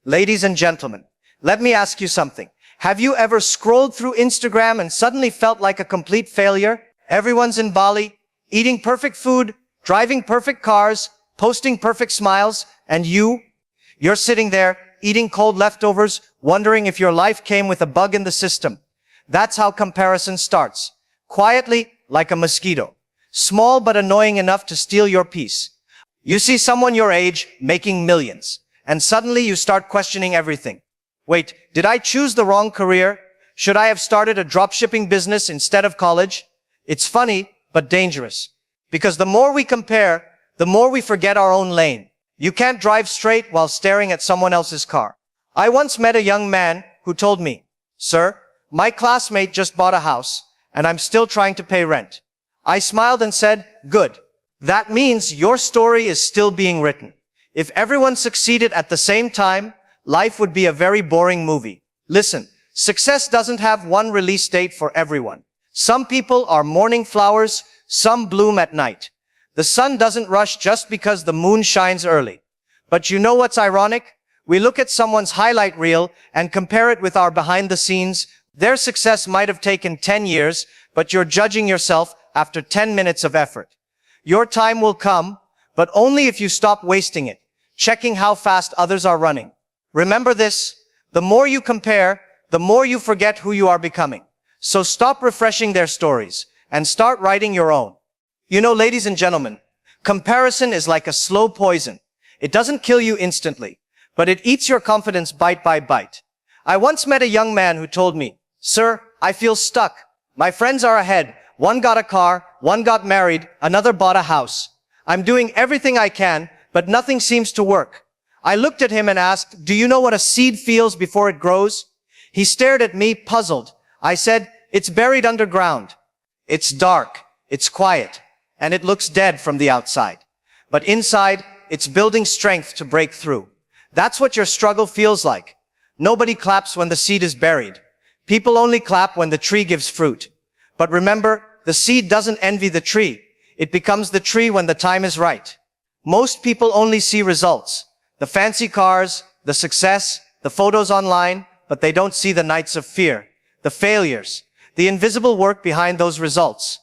Ladies and gentlemen, let me ask you something. Have you ever scrolled through Instagram and suddenly felt like a complete failure? Everyone's in Bali, eating perfect food, driving perfect cars, posting perfect smiles, and you're sitting there, eating cold leftovers, wondering if your life came with a bug in the system. That's how comparison starts. Quietly, like a mosquito. Small but annoying enough to steal your peace. You see someone your age making millions, and suddenly you start questioning everything. Wait, did I choose the wrong career? Should I have started a dropshipping business instead of college? It's funny, but dangerous. Because the more we compare, the more we forget our own lane. You can't drive straight while staring at someone else's car. I once met a young man who told me, "Sir, my classmate just bought a house, and I'm still trying to pay rent." I smiled and said, "Good. That means your story is still being written. If everyone succeeded at the same time, life would be a very boring movie." Listen, success doesn't have one release date for everyone. Some people are morning flowers, some bloom at night. The sun doesn't rush just because the moon shines early. But you know what's ironic? We look at someone's highlight reel and compare it with our behind the scenes. Their success might have taken 10 years, but you're judging yourself after 10 minutes of effort. Your time will come, but only if you stop wasting it, checking how fast others are running. Remember this, the more you compare, the more you forget who you are becoming. So stop refreshing their stories and start writing your own. You know, ladies and gentlemen, comparison is like a slow poison. It doesn't kill you instantly, but it eats your confidence bite by bite. I once met a young man who told me, "Sir, I feel stuck. My friends are ahead. One got a car, one got married, another bought a house. I'm doing everything I can, but nothing seems to work." I looked at him and asked, "Do you know what a seed feels before it grows?" He stared at me, puzzled. I said, "It's buried underground. It's dark, it's quiet, and it looks dead from the outside. But inside, it's building strength to break through." That's what your struggle feels like. Nobody claps when the seed is buried. People only clap when the tree gives fruit. But remember, the seed doesn't envy the tree. It becomes the tree when the time is right. Most people only see results. The fancy cars, the success, the photos online, but they don't see the nights of fear, the failures, the invisible work behind those results.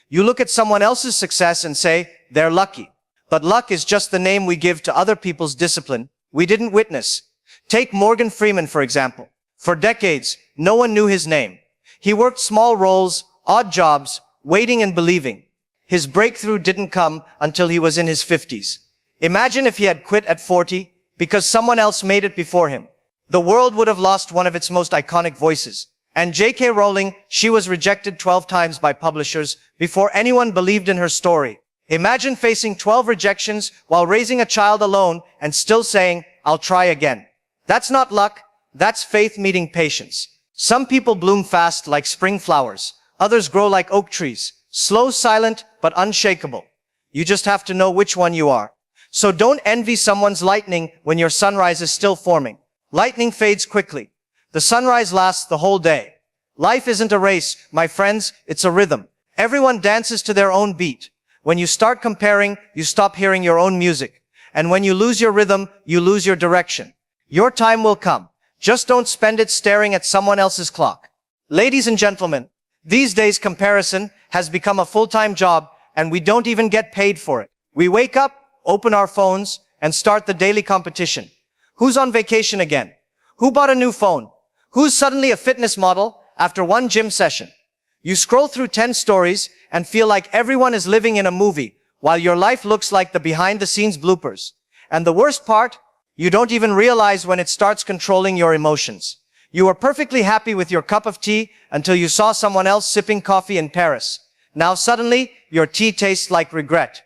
You look at someone else's success and say, "They're lucky." But luck is just the name we give to other people's discipline we didn't witness. Take Morgan Freeman, for example. For decades, no one knew his name. He worked small roles, odd jobs, waiting and believing. His breakthrough didn't come until he was in his 50s. Imagine if he had quit at 40 because someone else made it before him. The world would have lost one of its most iconic voices. And J.K. Rowling, she was rejected 12 times by publishers before anyone believed in her story. Imagine facing 12 rejections while raising a child alone and still saying, "I'll try again." That's not luck, that's faith meeting patience. Some people bloom fast like spring flowers. Others grow like oak trees, slow, silent, but unshakable. You just have to know which one you are. So don't envy someone's lightning when your sunrise is still forming. Lightning fades quickly. The sunrise lasts the whole day. Life isn't a race, my friends, it's a rhythm. Everyone dances to their own beat. When you start comparing, you stop hearing your own music. And when you lose your rhythm, you lose your direction. Your time will come. Just don't spend it staring at someone else's clock. Ladies and gentlemen, these days comparison has become a full-time job and we don't even get paid for it. We wake up, open our phones, and start the daily competition. Who's on vacation again? Who bought a new phone? Who's suddenly a fitness model after one gym session? You scroll through 10 stories and feel like everyone is living in a movie while your life looks like the behind-the-scenes bloopers. And the worst part, you don't even realize when it starts controlling your emotions. You were perfectly happy with your cup of tea until you saw someone else sipping coffee in Paris. Now suddenly, your tea tastes like regret.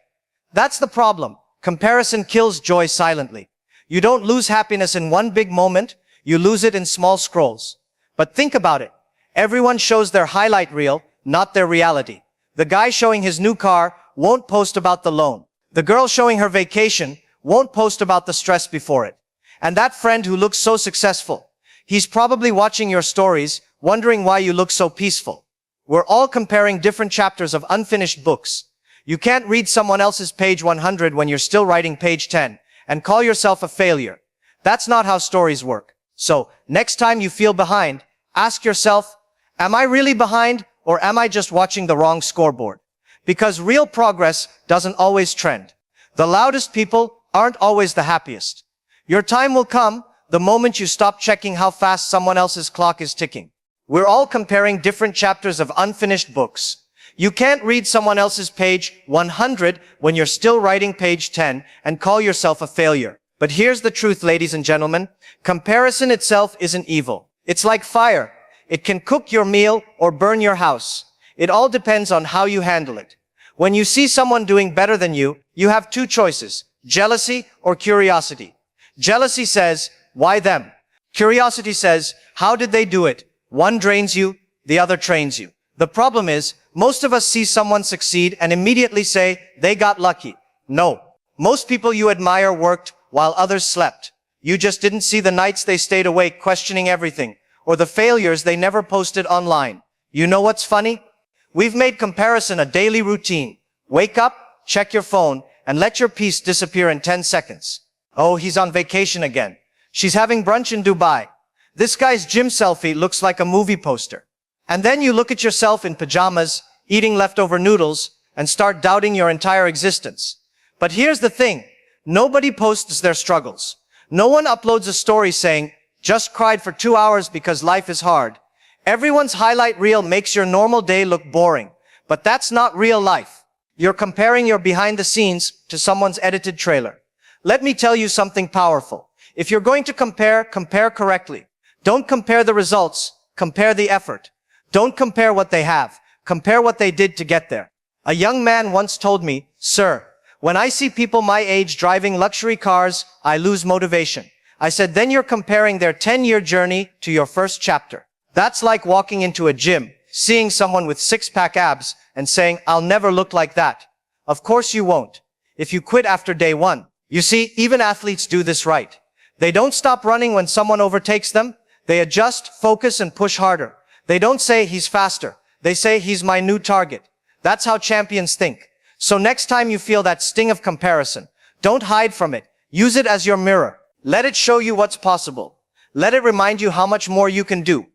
That's the problem. Comparison kills joy silently. You don't lose happiness in one big moment, you lose it in small scrolls. But think about it. Everyone shows their highlight reel, not their reality. The guy showing his new car won't post about the loan. The girl showing her vacation won't post about the stress before it. And that friend who looks so successful, he's probably watching your stories, wondering why you look so peaceful. We're all comparing different chapters of unfinished books. You can't read someone else's page 100 when you're still writing page 10 and call yourself a failure. That's not how stories work. So, next time you feel behind, ask yourself, am I really behind or am I just watching the wrong scoreboard? Because real progress doesn't always trend. The loudest people aren't always the happiest. Your time will come the moment you stop checking how fast someone else's clock is ticking. We're all comparing different chapters of unfinished books. You can't read someone else's page 100 when you're still writing page 10 and call yourself a failure. But here's the truth, ladies and gentlemen. Comparison itself isn't evil. It's like fire. It can cook your meal or burn your house. It all depends on how you handle it. When you see someone doing better than you, you have two choices: jealousy or curiosity. Jealousy says, why them? Curiosity says, how did they do it? One drains you, the other trains you. The problem is, most of us see someone succeed and immediately say, they got lucky. No. Most people you admire worked while others slept. You just didn't see the nights they stayed awake questioning everything, or the failures they never posted online. You know what's funny? We've made comparison a daily routine. Wake up, check your phone, and let your peace disappear in 10 seconds. Oh, he's on vacation again. She's having brunch in Dubai. This guy's gym selfie looks like a movie poster. And then you look at yourself in pajamas, eating leftover noodles, and start doubting your entire existence. But here's the thing. Nobody posts their struggles. No one uploads a story saying, just cried for 2 hours because life is hard. Everyone's highlight reel makes your normal day look boring. But that's not real life. You're comparing your behind the scenes to someone's edited trailer. Let me tell you something powerful. If you're going to compare, compare correctly. Don't compare the results, compare the effort. Don't compare what they have, compare what they did to get there. A young man once told me, sir, when I see people my age driving luxury cars, I lose motivation. I said, then you're comparing their 10-year journey to your first chapter. That's like walking into a gym, seeing someone with six-pack abs and saying, I'll never look like that. Of course you won't. If you quit after day one. You see, even athletes do this right. They don't stop running when someone overtakes them. They adjust, focus, and push harder. They don't say, he's faster. They say, he's my new target. That's how champions think. So next time you feel that sting of comparison, don't hide from it. Use it as your mirror. Let it show you what's possible. Let it remind you how much more you can do.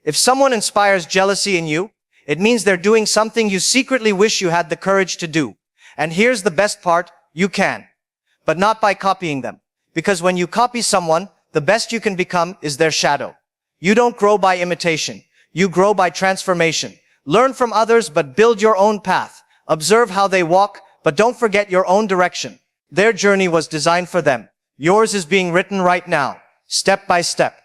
If someone inspires jealousy in you, it means they're doing something you secretly wish you had the courage to do. And here's the best part, you can. But not by copying them. Because when you copy someone, the best you can become is their shadow. You don't grow by imitation. You grow by transformation. Learn from others, but build your own path. Observe how they walk, but don't forget your own direction. Their journey was designed for them. Yours is being written right now, step by step.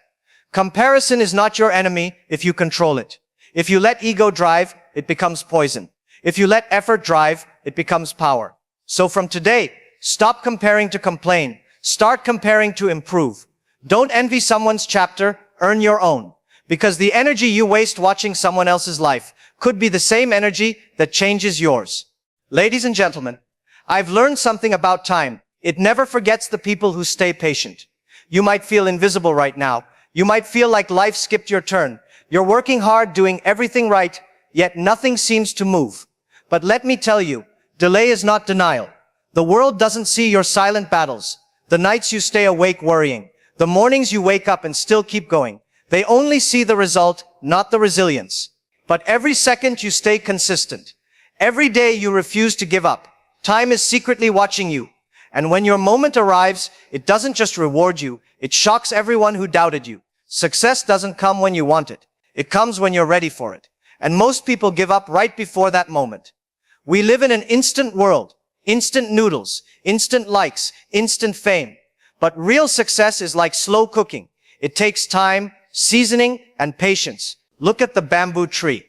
Comparison is not your enemy if you control it. If you let ego drive, it becomes poison. If you let effort drive, it becomes power. So from today, stop comparing to complain. Start comparing to improve. Don't envy someone's chapter, earn your own. Because the energy you waste watching someone else's life could be the same energy that changes yours. Ladies and gentlemen, I've learned something about time. It never forgets the people who stay patient. You might feel invisible right now. You might feel like life skipped your turn. You're working hard, doing everything right, yet nothing seems to move. But let me tell you, delay is not denial. The world doesn't see your silent battles, the nights you stay awake worrying, the mornings you wake up and still keep going. They only see the result, not the resilience. But every second you stay consistent. Every day you refuse to give up. Time is secretly watching you. And when your moment arrives, it doesn't just reward you, it shocks everyone who doubted you. Success doesn't come when you want it. It comes when you're ready for it. And most people give up right before that moment. We live in an instant world. Instant noodles, instant likes, instant fame. But real success is like slow cooking. It takes time, seasoning, and patience. Look at the bamboo tree.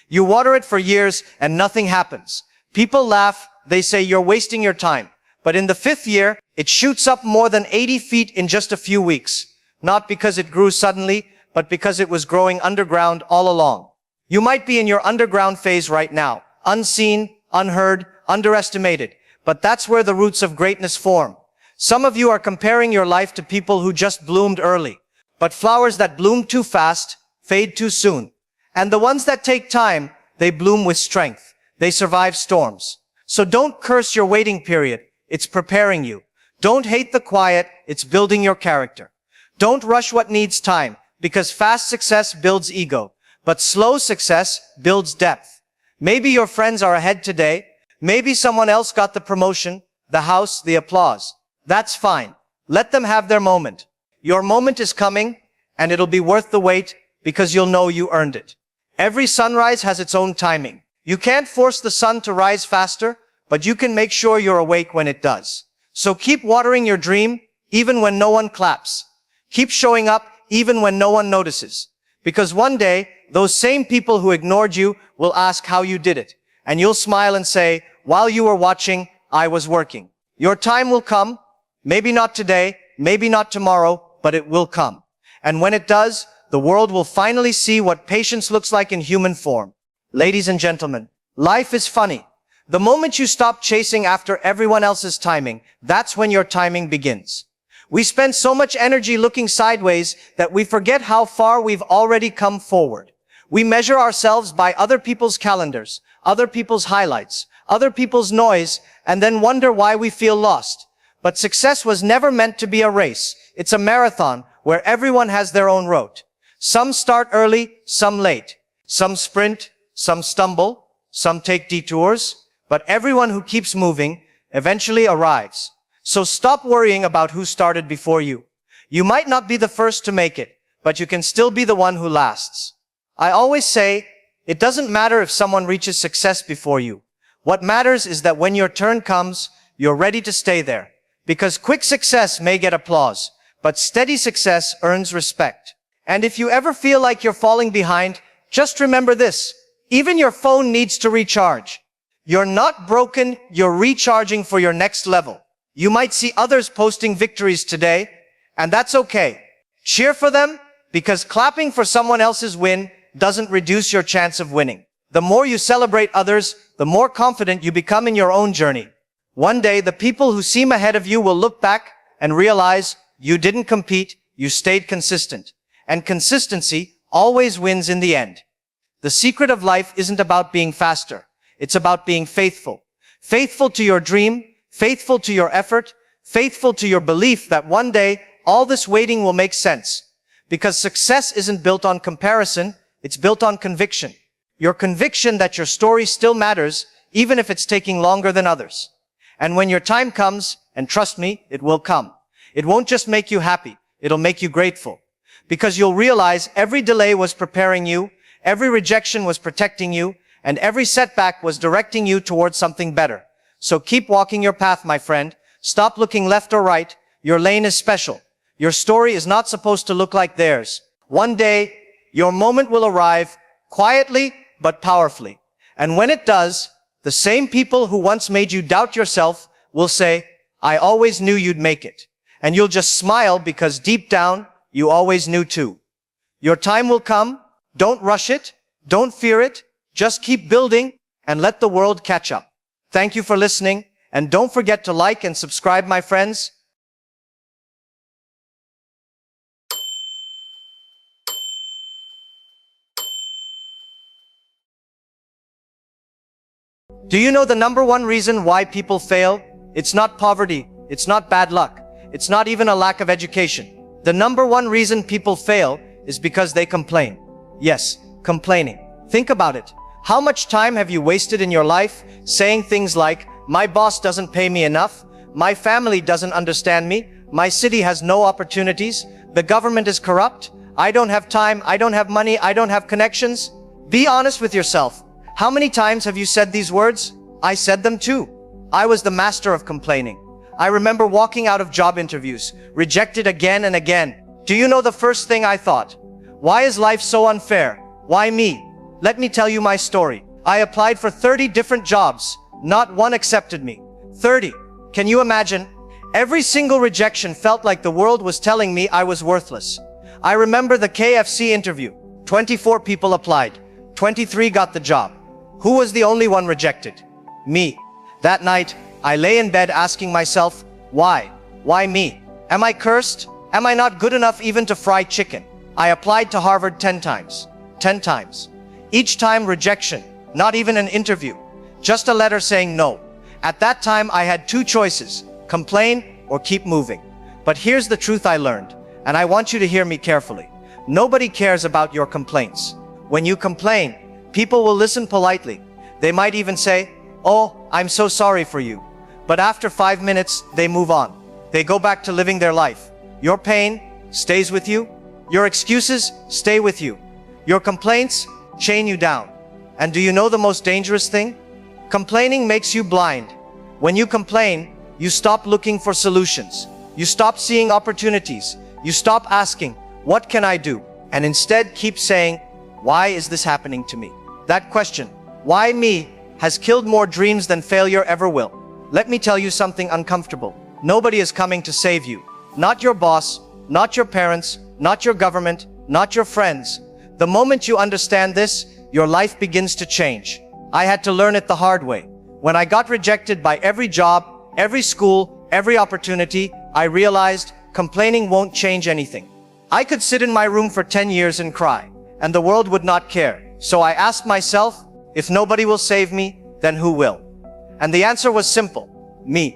You water it for years and nothing happens. People laugh, they say you're wasting your time. But in the 5th year, it shoots up more than 80 feet in just a few weeks. Not because it grew suddenly, but because it was growing underground all along. You might be in your underground phase right now. Unseen, unheard, underestimated. But that's where the roots of greatness form. Some of you are comparing your life to people who just bloomed early. But flowers that bloom too fast fade too soon. And the ones that take time, they bloom with strength. They survive storms. So don't curse your waiting period. It's preparing you. Don't hate the quiet, it's building your character. Don't rush what needs time, because fast success builds ego, but slow success builds depth. Maybe your friends are ahead today. Maybe someone else got the promotion, the house, the applause. That's fine. Let them have their moment. Your moment is coming, and it'll be worth the wait because you'll know you earned it. Every sunrise has its own timing. You can't force the sun to rise faster, but you can make sure you're awake when it does. So keep watering your dream, even when no one claps. Keep showing up, even when no one notices. Because one day, those same people who ignored you will ask how you did it. And you'll smile and say, while you were watching, I was working. Your time will come. Maybe not today, maybe not tomorrow, but it will come. And when it does, the world will finally see what patience looks like in human form. Ladies and gentlemen, life is funny. The moment you stop chasing after everyone else's timing, that's when your timing begins. We spend so much energy looking sideways that we forget how far we've already come forward. We measure ourselves by other people's calendars, other people's highlights, other people's noise, and then wonder why we feel lost. But success was never meant to be a race. It's a marathon where everyone has their own route. Some start early, some late. Some sprint, some stumble, some take detours. But everyone who keeps moving eventually arrives. So stop worrying about who started before you. You might not be the first to make it, but you can still be the one who lasts. I always say, it doesn't matter if someone reaches success before you. What matters is that when your turn comes, you're ready to stay there. Because quick success may get applause, but steady success earns respect. And if you ever feel like you're falling behind, just remember this. Even your phone needs to recharge. You're not broken, you're recharging for your next level. You might see others posting victories today, and that's okay. Cheer for them, because clapping for someone else's win doesn't reduce your chance of winning. The more you celebrate others, the more confident you become in your own journey. One day, the people who seem ahead of you will look back and realize you didn't compete, you stayed consistent. And consistency always wins in the end. The secret of life isn't about being faster. It's about being faithful. Faithful to your dream, faithful to your effort, faithful to your belief that one day all this waiting will make sense. Because success isn't built on comparison, it's built on conviction. Your conviction that your story still matters, even if it's taking longer than others. And when your time comes, and trust me, it will come. It won't just make you happy, it'll make you grateful. Because you'll realize every delay was preparing you, every rejection was protecting you, and every setback was directing you towards something better. So keep walking your path, my friend. Stop looking left or right. Your lane is special. Your story is not supposed to look like theirs. One day, your moment will arrive, quietly but powerfully. And when it does, the same people who once made you doubt yourself will say, I always knew you'd make it. And you'll just smile because deep down, you always knew too. Your time will come. Don't rush it. Don't fear it. Just keep building and let the world catch up. Thank you for listening. And don't forget to like and subscribe, my friends. Do you know the number one reason why people fail? It's not poverty. It's not bad luck. It's not even a lack of education. The number one reason people fail is because they complain. Yes, complaining. Think about it. How much time have you wasted in your life saying things like, my boss doesn't pay me enough, my family doesn't understand me, my city has no opportunities, the government is corrupt, I don't have time, I don't have money, I don't have connections? Be honest with yourself. How many times have you said these words? I said them too. I was the master of complaining. I remember walking out of job interviews, rejected again and again. Do you know the first thing I thought? Why is life so unfair? Why me? Let me tell you my story. I applied for 30 different jobs. Not one accepted me. 30. Can you imagine? Every single rejection felt like the world was telling me I was worthless. I remember the KFC interview. 24 people applied. 23 got the job. Who was the only one rejected? Me. That night, I lay in bed asking myself, why? Why me? Am I cursed? Am I not good enough even to fry chicken? I applied to Harvard 10 times. 10 times. Each time rejection, not even an interview. Just a letter saying no. At that time, I had two choices, complain or keep moving. But here's the truth I learned, and I want you to hear me carefully. Nobody cares about your complaints. When you complain, people will listen politely. They might even say, "Oh, I'm so sorry for you." But after 5 minutes, they move on. They go back to living their life. Your pain stays with you. Your excuses stay with you. Your complaints chain you down. And do you know the most dangerous thing? Complaining makes you blind. When you complain, you stop looking for solutions. You stop seeing opportunities. You stop asking, "What can I do?" And instead keep saying, "Why is this happening to me?" That question, "Why me?" has killed more dreams than failure ever will. Let me tell you something uncomfortable. Nobody is coming to save you. Not your boss, not your parents, not your government, not your friends. The moment you understand this, your life begins to change. I had to learn it the hard way. When I got rejected by every job, every school, every opportunity, I realized complaining won't change anything. I could sit in my room for 10 years and cry, and the world would not care. So I asked myself, if nobody will save me, then who will? And the answer was simple: me.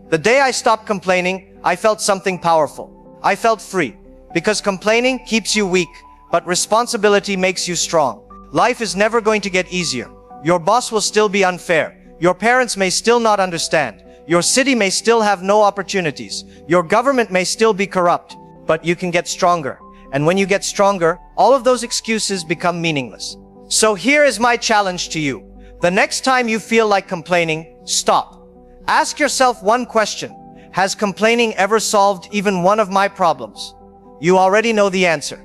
The day I stopped complaining, I felt something powerful. I felt free. Because complaining keeps you weak, but responsibility makes you strong. Life is never going to get easier. Your boss will still be unfair. Your parents may still not understand. Your city may still have no opportunities. Your government may still be corrupt. But you can get stronger. And when you get stronger, all of those excuses become meaningless. So here is my challenge to you. The next time you feel like complaining, stop. Ask yourself one question. Has complaining ever solved even one of my problems? You already know the answer.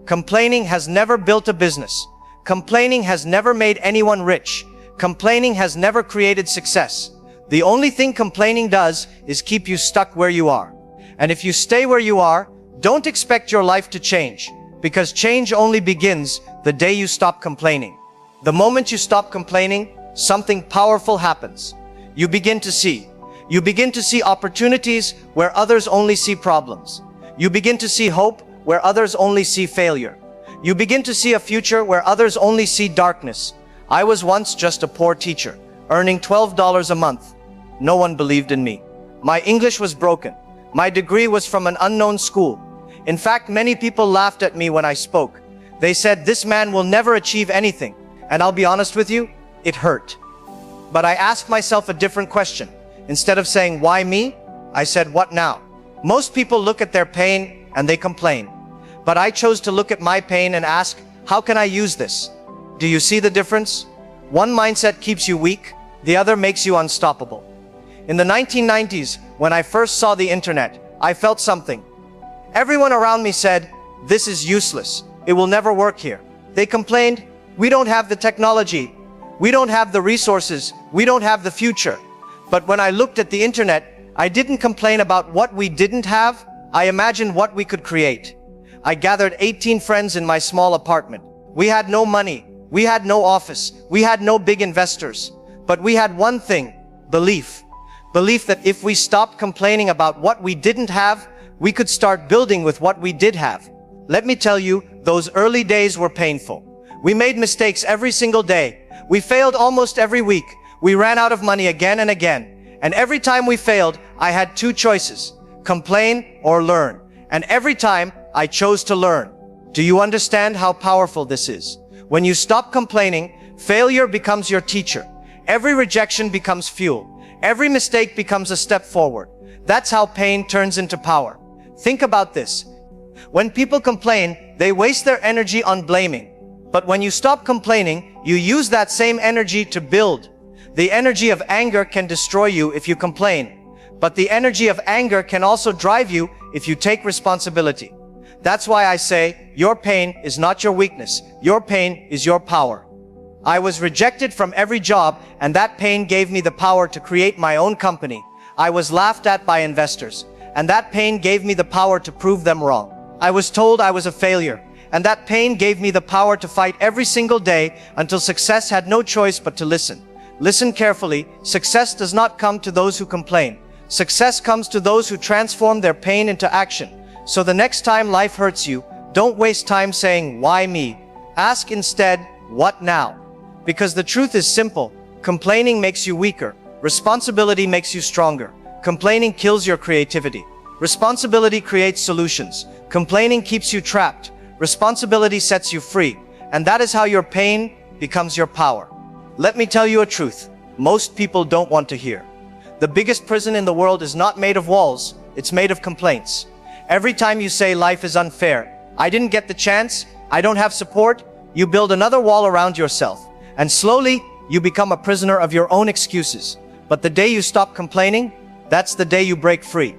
Complaining has never built a business. Complaining has never made anyone rich. Complaining has never created success. The only thing complaining does is keep you stuck where you are. And if you stay where you are, don't expect your life to change, because change only begins the day you stop complaining. The moment you stop complaining, something powerful happens. You begin to see. You begin to see opportunities where others only see problems. You begin to see hope where others only see failure. You begin to see a future where others only see darkness. I was once just a poor teacher, earning $12 a month. No one believed in me. My English was broken. My degree was from an unknown school. In fact, many people laughed at me when I spoke. They said, "This man will never achieve anything." And I'll be honest with you, it hurt. But I asked myself a different question. Instead of saying, "Why me?" I said, "What now?" Most people look at their pain and they complain. But I chose to look at my pain and ask, how can I use this? Do you see the difference? One mindset keeps you weak, the other makes you unstoppable. In the 1990s, when I first saw the internet, I felt something. Everyone around me said, "This is useless. It will never work here." They complained, "We don't have the technology. We don't have the resources. We don't have the future." But when I looked at the internet, I didn't complain about what we didn't have. I imagined what we could create. I gathered 18 friends in my small apartment. We had no money. We had no office. We had no big investors. But we had one thing: belief. Belief that if we stopped complaining about what we didn't have, we could start building with what we did have. Let me tell you, those early days were painful. We made mistakes every single day. We failed almost every week. We ran out of money again and again. And every time we failed, I had two choices: complain or learn. And every time, I chose to learn. Do you understand how powerful this is? When you stop complaining, failure becomes your teacher. Every rejection becomes fuel. Every mistake becomes a step forward. That's how pain turns into power. Think about this. When people complain, they waste their energy on blaming. But when you stop complaining, you use that same energy to build. The energy of anger can destroy you if you complain. But the energy of anger can also drive you if you take responsibility. That's why I say, your pain is not your weakness. Your pain is your power. I was rejected from every job, and that pain gave me the power to create my own company. I was laughed at by investors, and that pain gave me the power to prove them wrong. I was told I was a failure, and that pain gave me the power to fight every single day until success had no choice but to listen. Listen carefully. Success does not come to those who complain. Success comes to those who transform their pain into action. So the next time life hurts you, don't waste time saying, "Why me?" Ask instead, "What now?" Because the truth is simple. Complaining makes you weaker. Responsibility makes you stronger. Complaining kills your creativity. Responsibility creates solutions. Complaining keeps you trapped. Responsibility sets you free. And that is how your pain becomes your power. Let me tell you a truth most people don't want to hear. The biggest prison in the world is not made of walls, it's made of complaints. Every time you say life is unfair, I didn't get the chance, I don't have support, you build another wall around yourself. And slowly, you become a prisoner of your own excuses. But the day you stop complaining, that's the day you break free.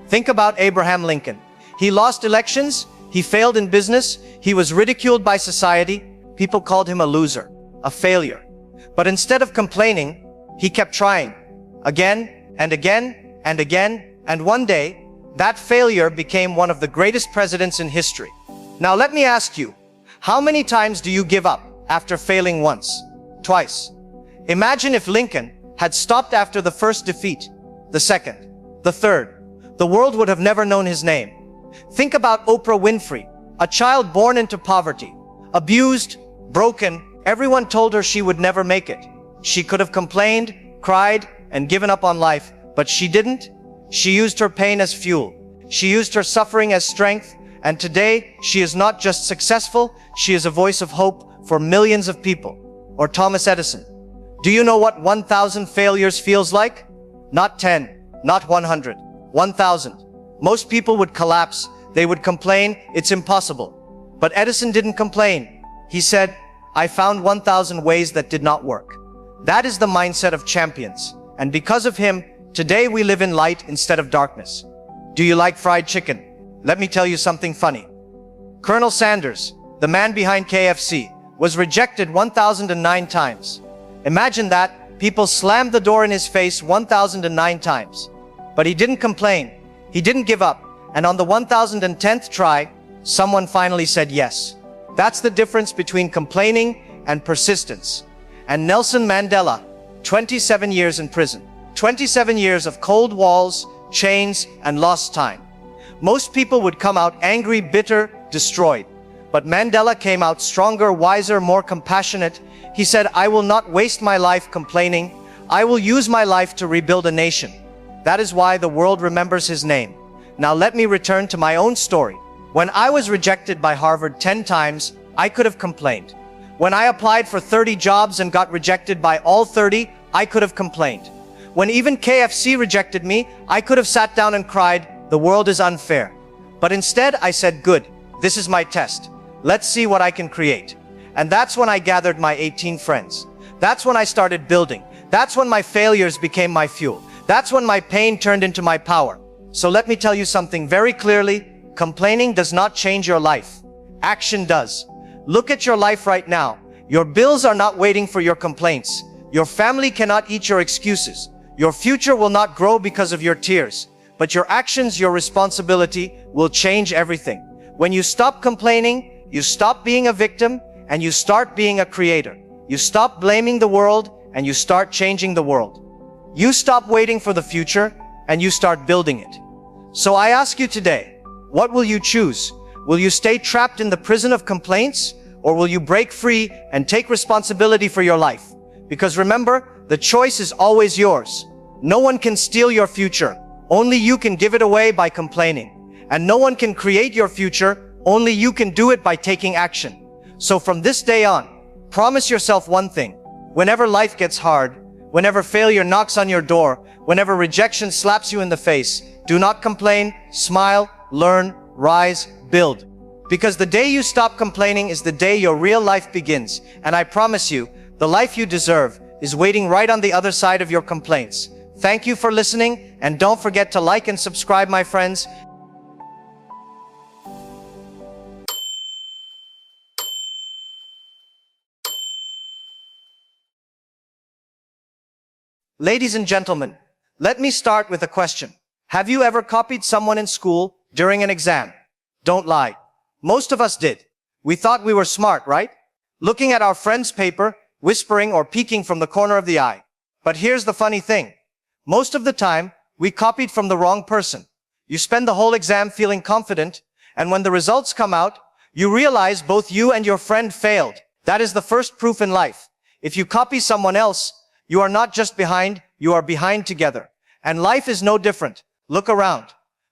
Think about Abraham Lincoln. He lost elections, he failed in business, he was ridiculed by society. People called him a loser, a failure. But instead of complaining, he kept trying. Again and again and again, and one day, that failure became one of the greatest presidents in history. Now let me ask you, how many times do you give up after failing once, twice? Imagine if Lincoln had stopped after the first defeat, the second, the third. The world would have never known his name. Think about Oprah Winfrey, a child born into poverty, abused, broken. Everyone told her she would never make it. She could have complained, cried, and given up on life, but she didn't. She used her pain as fuel. She used her suffering as strength, and today she is not just successful, she is a voice of hope for millions of people. Or Thomas Edison. Do you know what 1,000 failures feels like? Not 10, not 100, 1,000. Most people would collapse, they would complain, it's impossible. But Edison didn't complain. He said, I found 1,000 ways that did not work. That is the mindset of champions. And because of him, today we live in light instead of darkness. Do you like fried chicken? Let me tell you something funny. Colonel Sanders, the man behind KFC, was rejected 1,009 times. Imagine that, people slammed the door in his face 1,009 times. But he didn't complain, he didn't give up, and on the 1,010th try, someone finally said yes. That's the difference between complaining and persistence. And Nelson Mandela, 27 years in prison. 27 years of cold walls, chains, and lost time. Most people would come out angry, bitter, destroyed. But Mandela came out stronger, wiser, more compassionate. He said, I will not waste my life complaining. I will use my life to rebuild a nation. That is why the world remembers his name. Now let me return to my own story. When I was rejected by Harvard 10 times, I could have complained. When I applied for 30 jobs and got rejected by all 30, I could have complained. When even KFC rejected me, I could have sat down and cried, the world is unfair. But instead, I said, good, this is my test. Let's see what I can create. And that's when I gathered my 18 friends. That's when I started building. That's when my failures became my fuel. That's when my pain turned into my power. So let me tell you something very clearly. Complaining does not change your life. Action does. Look at your life right now. Your bills are not waiting for your complaints. Your family cannot eat your excuses. Your future will not grow because of your tears. But your actions, your responsibility will change everything. When you stop complaining, you stop being a victim and you start being a creator. You stop blaming the world and you start changing the world. You stop waiting for the future and you start building it. So I ask you today, what will you choose? Will you stay trapped in the prison of complaints, or will you break free and take responsibility for your life? Because remember, the choice is always yours. No one can steal your future. Only you can give it away by complaining. And no one can create your future. Only you can do it by taking action. So from this day on, promise yourself one thing. Whenever life gets hard, whenever failure knocks on your door, whenever rejection slaps you in the face, do not complain, smile, learn, rise, build. Because the day you stop complaining is the day your real life begins. And I promise you, the life you deserve is waiting right on the other side of your complaints. Thank you for listening, and don't forget to like and subscribe, my friends. Ladies and gentlemen, let me start with a question. Have you ever copied someone in school during an exam? Don't lie. Most of us did. We thought we were smart, right? Looking at our friend's paper, whispering or peeking from the corner of the eye. But here's the funny thing. Most of the time, we copied from the wrong person. You spend the whole exam feeling confident, and when the results come out, you realize both you and your friend failed. That is the first proof in life. If you copy someone else, you are not just behind, you are behind together. And life is no different. Look around.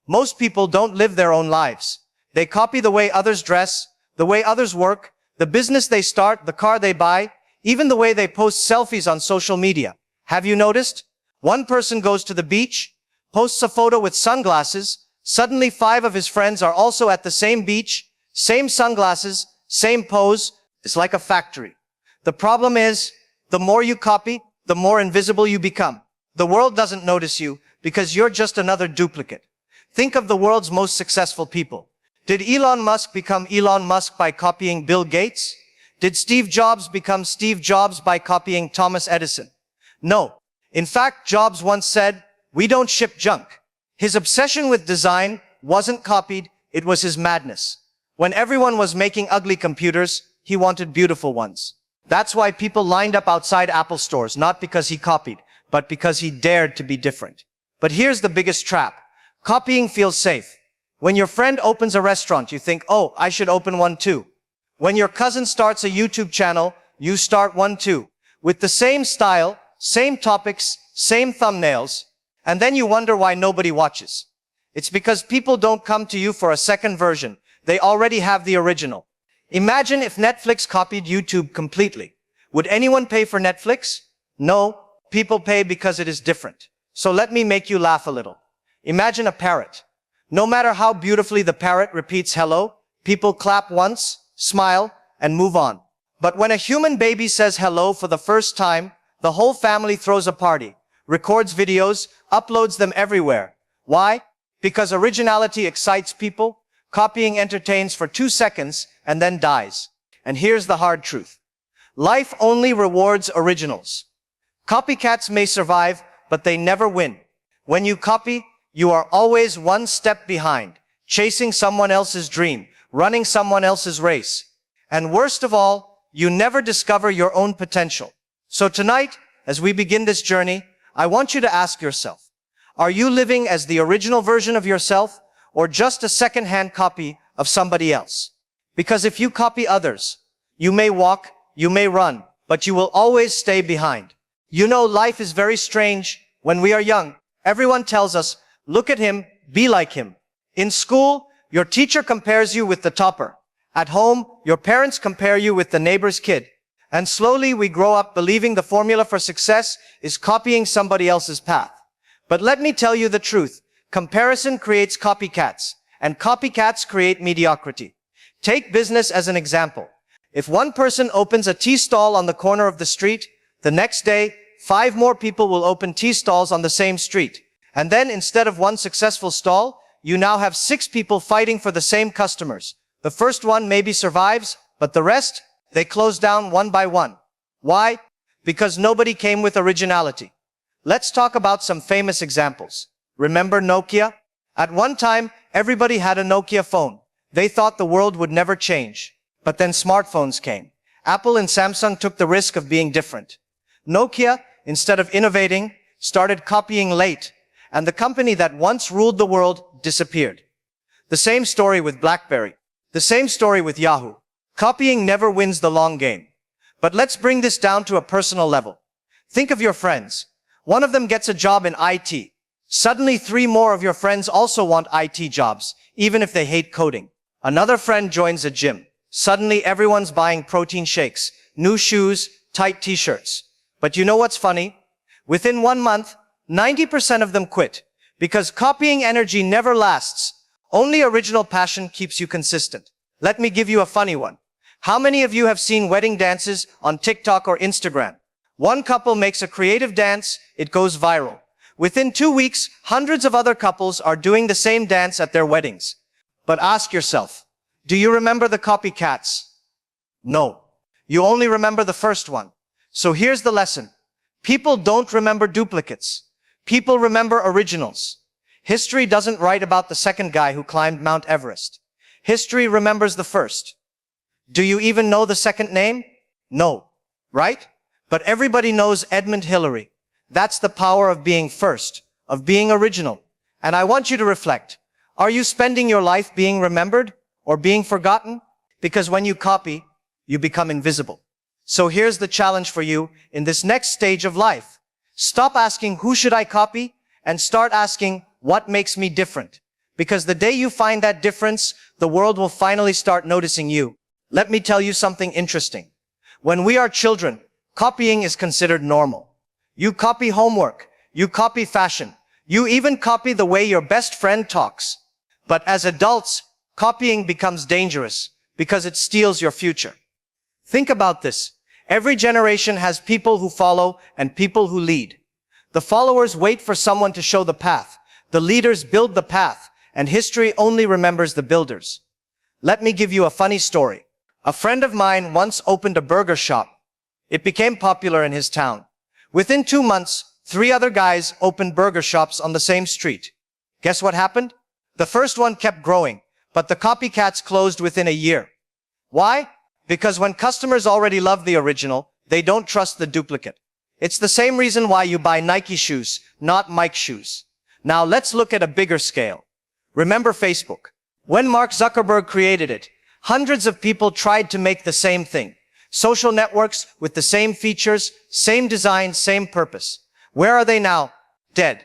Most people don't live their own lives. They copy the way others dress, the way others work, the business they start, the car they buy, even the way they post selfies on social media. Have you noticed? One person goes to the beach, posts a photo with sunglasses, suddenly 5 of his friends are also at the same beach, same sunglasses, same pose. It's like a factory. The problem is, the more you copy, the more invisible you become. The world doesn't notice you because you're just another duplicate. Think of the world's most successful people. Did Elon Musk become Elon Musk by copying Bill Gates? Did Steve Jobs become Steve Jobs by copying Thomas Edison? No. In fact, Jobs once said, "We don't ship junk." His obsession with design wasn't copied, it was his madness. When everyone was making ugly computers, he wanted beautiful ones. That's why people lined up outside Apple stores, not because he copied, but because he dared to be different. But here's the biggest trap. Copying feels safe. When your friend opens a restaurant, you think, oh, I should open one too. When your cousin starts a YouTube channel, you start one too. With the same style, same topics, same thumbnails, and then you wonder why nobody watches. It's because people don't come to you for a second version. They already have the original. Imagine if Netflix copied YouTube completely. Would anyone pay for Netflix? No, people pay because it is different. So let me make you laugh a little. Imagine a parrot. No matter how beautifully the parrot repeats hello, people clap once, smile, and move on. But when a human baby says hello for the first time, the whole family throws a party, records videos, uploads them everywhere. Why? Because originality excites people, copying entertains for 2 seconds, and then dies. And here's the hard truth. Life only rewards originals. Copycats may survive, but they never win. When you copy, you are always one step behind, chasing someone else's dream, running someone else's race. And worst of all, you never discover your own potential. So tonight, as we begin this journey, I want you to ask yourself, are you living as the original version of yourself, or just a second-hand copy of somebody else? Because if you copy others, you may walk, you may run, but you will always stay behind. You know, life is very strange. When we are young, everyone tells us, look at him, be like him. In school, your teacher compares you with the topper. At home, your parents compare you with the neighbor's kid. And slowly we grow up believing the formula for success is copying somebody else's path. But let me tell you the truth. Comparison creates copycats, and copycats create mediocrity. Take business as an example. If one person opens a tea stall on the corner of the street, the next day, 5 more people will open tea stalls on the same street. And then instead of one successful stall, you now have 6 people fighting for the same customers. The first one maybe survives, but the rest, they close down one by one. Why? Because nobody came with originality. Let's talk about some famous examples. Remember Nokia? At one time, everybody had a Nokia phone. They thought the world would never change. But then smartphones came. Apple and Samsung took the risk of being different. Nokia, instead of innovating, started copying late, and the company that once ruled the world disappeared. The same story with BlackBerry. The same story with Yahoo. Copying never wins the long game. But let's bring this down to a personal level. Think of your friends. One of them gets a job in IT. Suddenly 3 more of your friends also want IT jobs, even if they hate coding. Another friend joins a gym. Suddenly everyone's buying protein shakes, new shoes, tight t-shirts. But you know what's funny? Within 1 month, 90% of them quit. Because copying energy never lasts. Only original passion keeps you consistent. Let me give you a funny one. How many of you have seen wedding dances on TikTok or Instagram? One couple makes a creative dance, it goes viral. Within 2 weeks, hundreds of other couples are doing the same dance at their weddings. But ask yourself, do you remember the copycats? No. You only remember the first one. So here's the lesson. People don't remember duplicates. People remember originals. History doesn't write about the second guy who climbed Mount Everest. History remembers the first. Do you even know the second name? No. Right? But everybody knows Edmund Hillary. That's the power of being first, of being original. And I want you to reflect. Are you spending your life being remembered or being forgotten? Because when you copy, you become invisible. So here's the challenge for you in this next stage of life. Stop asking, who should I copy? And start asking, what makes me different? Because the day you find that difference, the world will finally start noticing you. Let me tell you something interesting. When we are children, copying is considered normal. You copy homework. You copy fashion. You even copy the way your best friend talks. But as adults, copying becomes dangerous because it steals your future. Think about this. Every generation has people who follow and people who lead. The followers wait for someone to show the path. The leaders build the path, and history only remembers the builders. Let me give you a funny story. A friend of mine once opened a burger shop. It became popular in his town. Within 2 months, 3 other guys opened burger shops on the same street. Guess what happened? The first one kept growing, but the copycats closed within a year. Why? Because when customers already love the original, they don't trust the duplicate. It's the same reason why you buy Nike shoes, not Mike shoes. Now let's look at a bigger scale. Remember Facebook? When Mark Zuckerberg created it, hundreds of people tried to make the same thing. Social networks with the same features, same design, same purpose. Where are they now? Dead.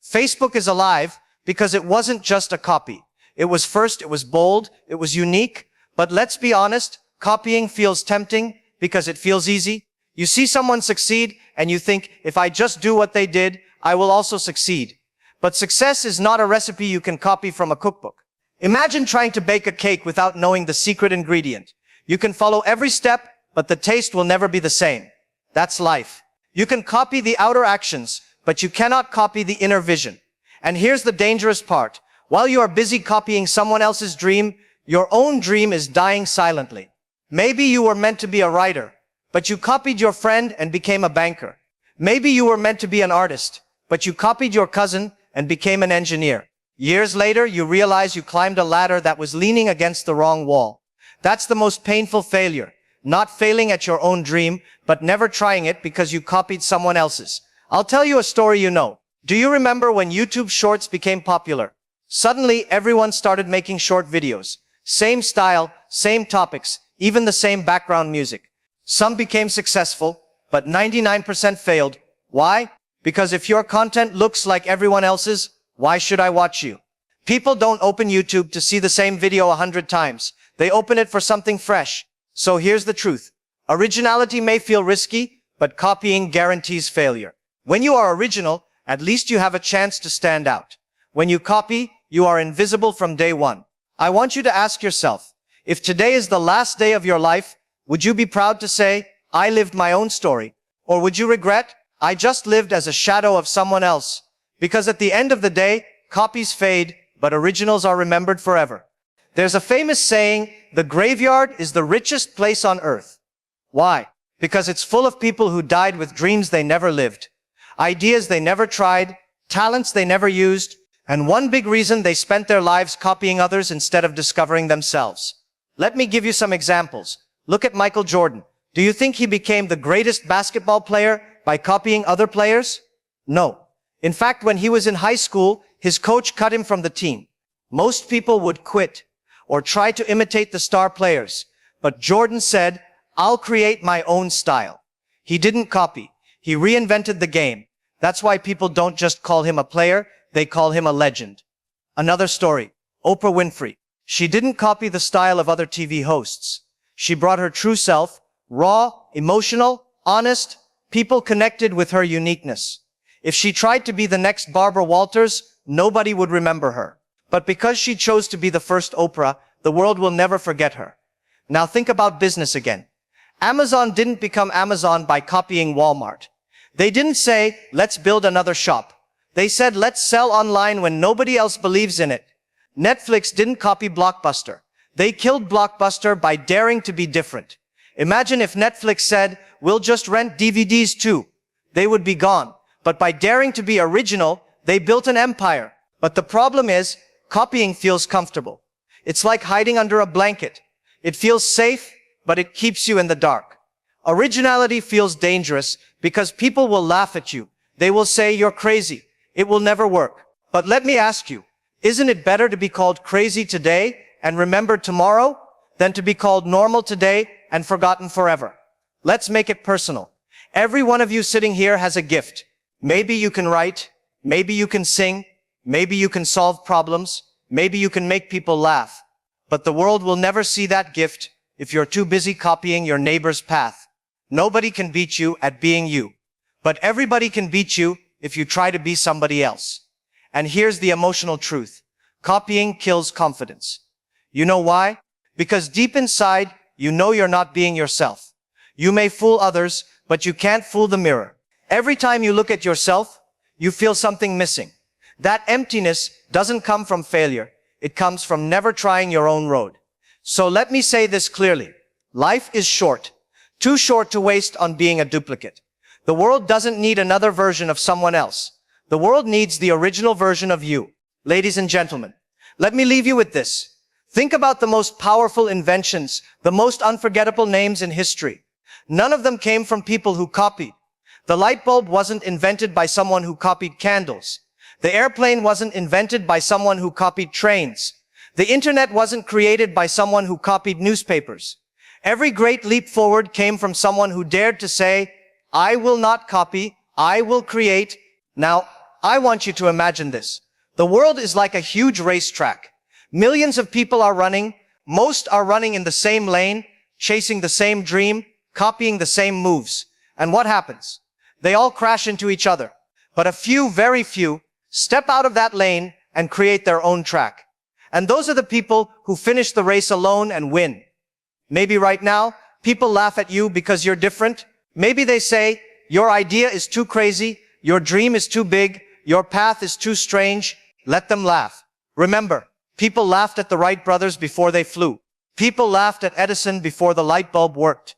Facebook is alive because it wasn't just a copy. It was bold, it was unique, but let's be honest, copying feels tempting because it feels easy. You see someone succeed and you think, if I just do what they did, I will also succeed. But success is not a recipe you can copy from a cookbook. Imagine trying to bake a cake without knowing the secret ingredient. You can follow every step, but the taste will never be the same. That's life. You can copy the outer actions, but you cannot copy the inner vision. And here's the dangerous part. While you are busy copying someone else's dream, your own dream is dying silently. Maybe you were meant to be a writer, but you copied your friend and became a banker. Maybe you were meant to be an artist, but you copied your cousin and became an engineer. Years later, you realize you climbed a ladder that was leaning against the wrong wall. That's the most painful failure. Not failing at your own dream, but never trying it because you copied someone else's. I'll tell you a story you know. Do you remember when YouTube Shorts became popular? Suddenly, everyone started making short videos. Same style, same topics, even the same background music. Some became successful, but 99% failed. Why? Because if your content looks like everyone else's, why should I watch you? People don't open YouTube to see the same video 100 times. They open it for something fresh. So here's the truth. Originality may feel risky, but copying guarantees failure. When you are original, at least you have a chance to stand out. When you copy, you are invisible from day one. I want you to ask yourself, if today is the last day of your life, would you be proud to say, I lived my own story? Or would you regret, I just lived as a shadow of someone else? Because at the end of the day, copies fade, but originals are remembered forever. There's a famous saying, the graveyard is the richest place on earth. Why? Because it's full of people who died with dreams they never lived, ideas they never tried, talents they never used, and one big reason they spent their lives copying others instead of discovering themselves. Let me give you some examples. Look at Michael Jordan. Do you think he became the greatest basketball player by copying other players? No. In fact, when he was in high school, his coach cut him from the team. Most people would quit or try to imitate the star players. But Jordan said, I'll create my own style. He didn't copy. He reinvented the game. That's why people don't just call him a player, they call him a legend. Another story. Oprah Winfrey. She didn't copy the style of other TV hosts. She brought her true self, raw, emotional, honest. People connected with her uniqueness. If she tried to be the next Barbara Walters, nobody would remember her. But because she chose to be the first Oprah, the world will never forget her. Now think about business again. Amazon didn't become Amazon by copying Walmart. They didn't say, let's build another shop. They said, let's sell online when nobody else believes in it. Netflix didn't copy Blockbuster. They killed Blockbuster by daring to be different. Imagine if Netflix said, we'll just rent DVDs too. They would be gone. But by daring to be original, they built an empire. But the problem is, copying feels comfortable. It's like hiding under a blanket. It feels safe, but it keeps you in the dark. Originality feels dangerous because people will laugh at you. They will say you're crazy. It will never work. But let me ask you, isn't it better to be called crazy today and remembered tomorrow than to be called normal today and forgotten forever? Let's make it personal. Every one of you sitting here has a gift. Maybe you can write. Maybe you can sing. Maybe you can solve problems. Maybe you can make people laugh. But the world will never see that gift if you're too busy copying your neighbor's path. Nobody can beat you at being you. But everybody can beat you if you try to be somebody else. And here's the emotional truth. Copying kills confidence. You know why? Because deep inside, you know you're not being yourself. You may fool others, but you can't fool the mirror. Every time you look at yourself, you feel something missing. That emptiness doesn't come from failure. It comes from never trying your own road. So let me say this clearly. Life is short. Too short to waste on being a duplicate. The world doesn't need another version of someone else. The world needs the original version of you. Ladies and gentlemen, let me leave you with this. Think about the most powerful inventions, the most unforgettable names in history. None of them came from people who copied. The light bulb wasn't invented by someone who copied candles. The airplane wasn't invented by someone who copied trains. The internet wasn't created by someone who copied newspapers. Every great leap forward came from someone who dared to say, I will not copy, I will create. Now, I want you to imagine this. The world is like a huge racetrack. Millions of people are running. Most are running in the same lane, chasing the same dream, copying the same moves. And what happens? They all crash into each other. But a few, very few, step out of that lane and create their own track. And those are the people who finish the race alone and win. Maybe right now, people laugh at you because you're different. Maybe they say, your idea is too crazy, your dream is too big, your path is too strange. Let them laugh. Remember, people laughed at the Wright brothers before they flew. People laughed at Edison before the light bulb worked.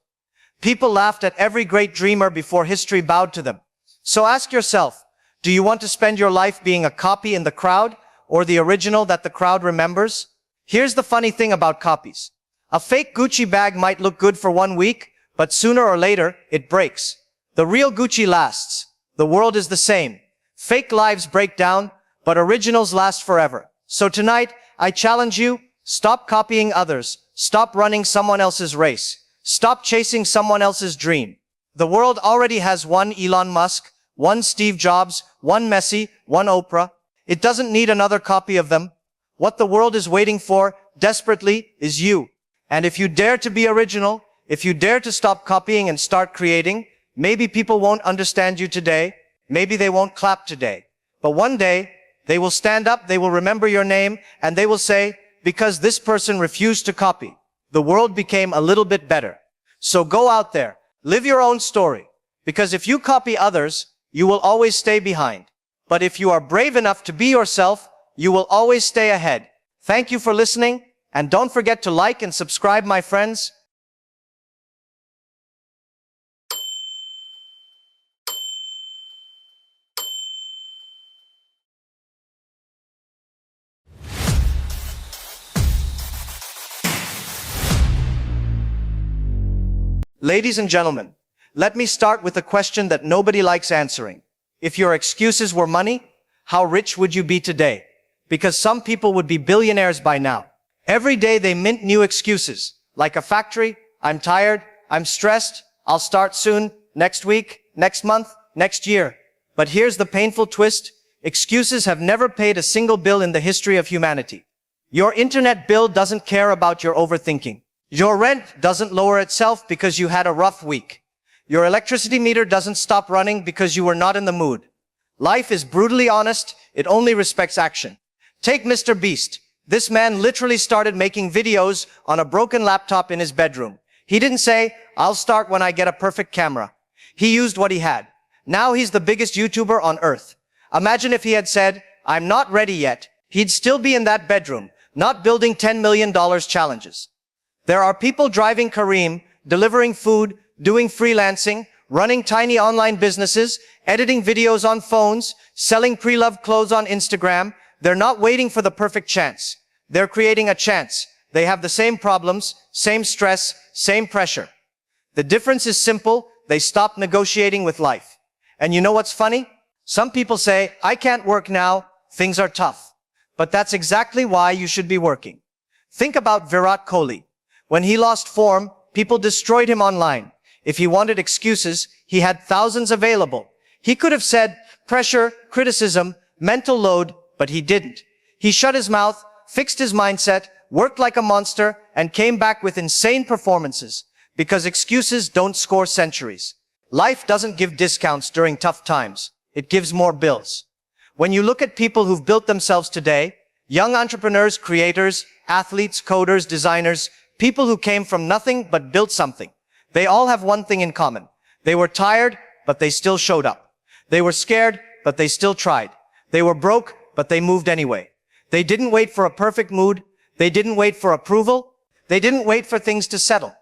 People laughed at every great dreamer before history bowed to them. So ask yourself, do you want to spend your life being a copy in the crowd or the original that the crowd remembers? Here's the funny thing about copies. A fake Gucci bag might look good for 1 week, but sooner or later, it breaks. The real Gucci lasts. The world is the same. Fake lives break down, but originals last forever. So tonight, I challenge you, stop copying others. Stop running someone else's race. Stop chasing someone else's dream. The world already has one Elon Musk, one Steve Jobs, one Messi, one Oprah. It doesn't need another copy of them. What the world is waiting for, desperately, is you. And if you dare to be original, if you dare to stop copying and start creating, maybe people won't understand you today. Maybe they won't clap today. But one day, they will stand up, they will remember your name, and they will say, because this person refused to copy, the world became a little bit better. So go out there, live your own story. Because if you copy others, you will always stay behind. But if you are brave enough to be yourself, you will always stay ahead. Thank you for listening, and don't forget to like and subscribe, my friends. Ladies and gentlemen, let me start with a question that nobody likes answering. If your excuses were money, how rich would you be today? Because some people would be billionaires by now. Every day they mint new excuses, like a factory. I'm tired, I'm stressed, I'll start soon, next week, next month, next year. But here's the painful twist. Excuses have never paid a single bill in the history of humanity. Your internet bill doesn't care about your overthinking. Your rent doesn't lower itself because you had a rough week. Your electricity meter doesn't stop running because you were not in the mood. Life is brutally honest. It only respects action. Take Mr. Beast. This man literally started making videos on a broken laptop in his bedroom. He didn't say, I'll start when I get a perfect camera. He used what he had. Now he's the biggest YouTuber on earth. Imagine if he had said, I'm not ready yet. He'd still be in that bedroom, not building $10 million challenges. There are people driving Kareem, delivering food, doing freelancing, running tiny online businesses, editing videos on phones, selling pre-loved clothes on Instagram. They're not waiting for the perfect chance. They're creating a chance. They have the same problems, same stress, same pressure. The difference is simple. They stop negotiating with life. And you know what's funny? Some people say, I can't work now. Things are tough. But that's exactly why you should be working. Think about Virat Kohli. When he lost form, people destroyed him online. If he wanted excuses, he had thousands available. He could have said, pressure, criticism, mental load, but he didn't. He shut his mouth, fixed his mindset, worked like a monster, and came back with insane performances. Because excuses don't score centuries. Life doesn't give discounts during tough times. It gives more bills. When you look at people who've built themselves today, young entrepreneurs, creators, athletes, coders, designers, people who came from nothing but built something, they all have one thing in common. They were tired, but they still showed up. They were scared, but they still tried. They were broke, but they moved anyway. They didn't wait for a perfect mood. They didn't wait for approval. They didn't wait for things to settle.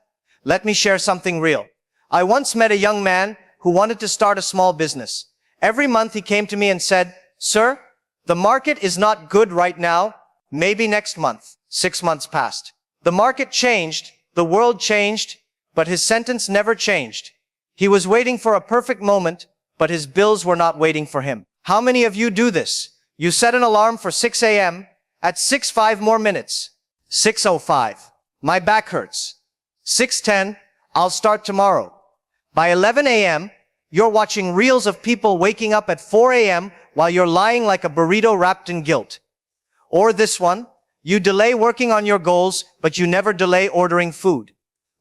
Let me share something real. I once met a young man who wanted to start a small business. Every month he came to me and said, "Sir, the market is not good right now. Maybe next month." 6 months passed. The market changed. The world changed. But his sentence never changed. He was waiting for a perfect moment, but his bills were not waiting for him. How many of you do this? You set an alarm for 6 a.m. At 6:05 more minutes. 6:05. My back hurts. 6:10. I'll start tomorrow. By 11 a.m., you're watching reels of people waking up at 4 a.m. while you're lying like a burrito wrapped in guilt. Or this one. You delay working on your goals, but you never delay ordering food.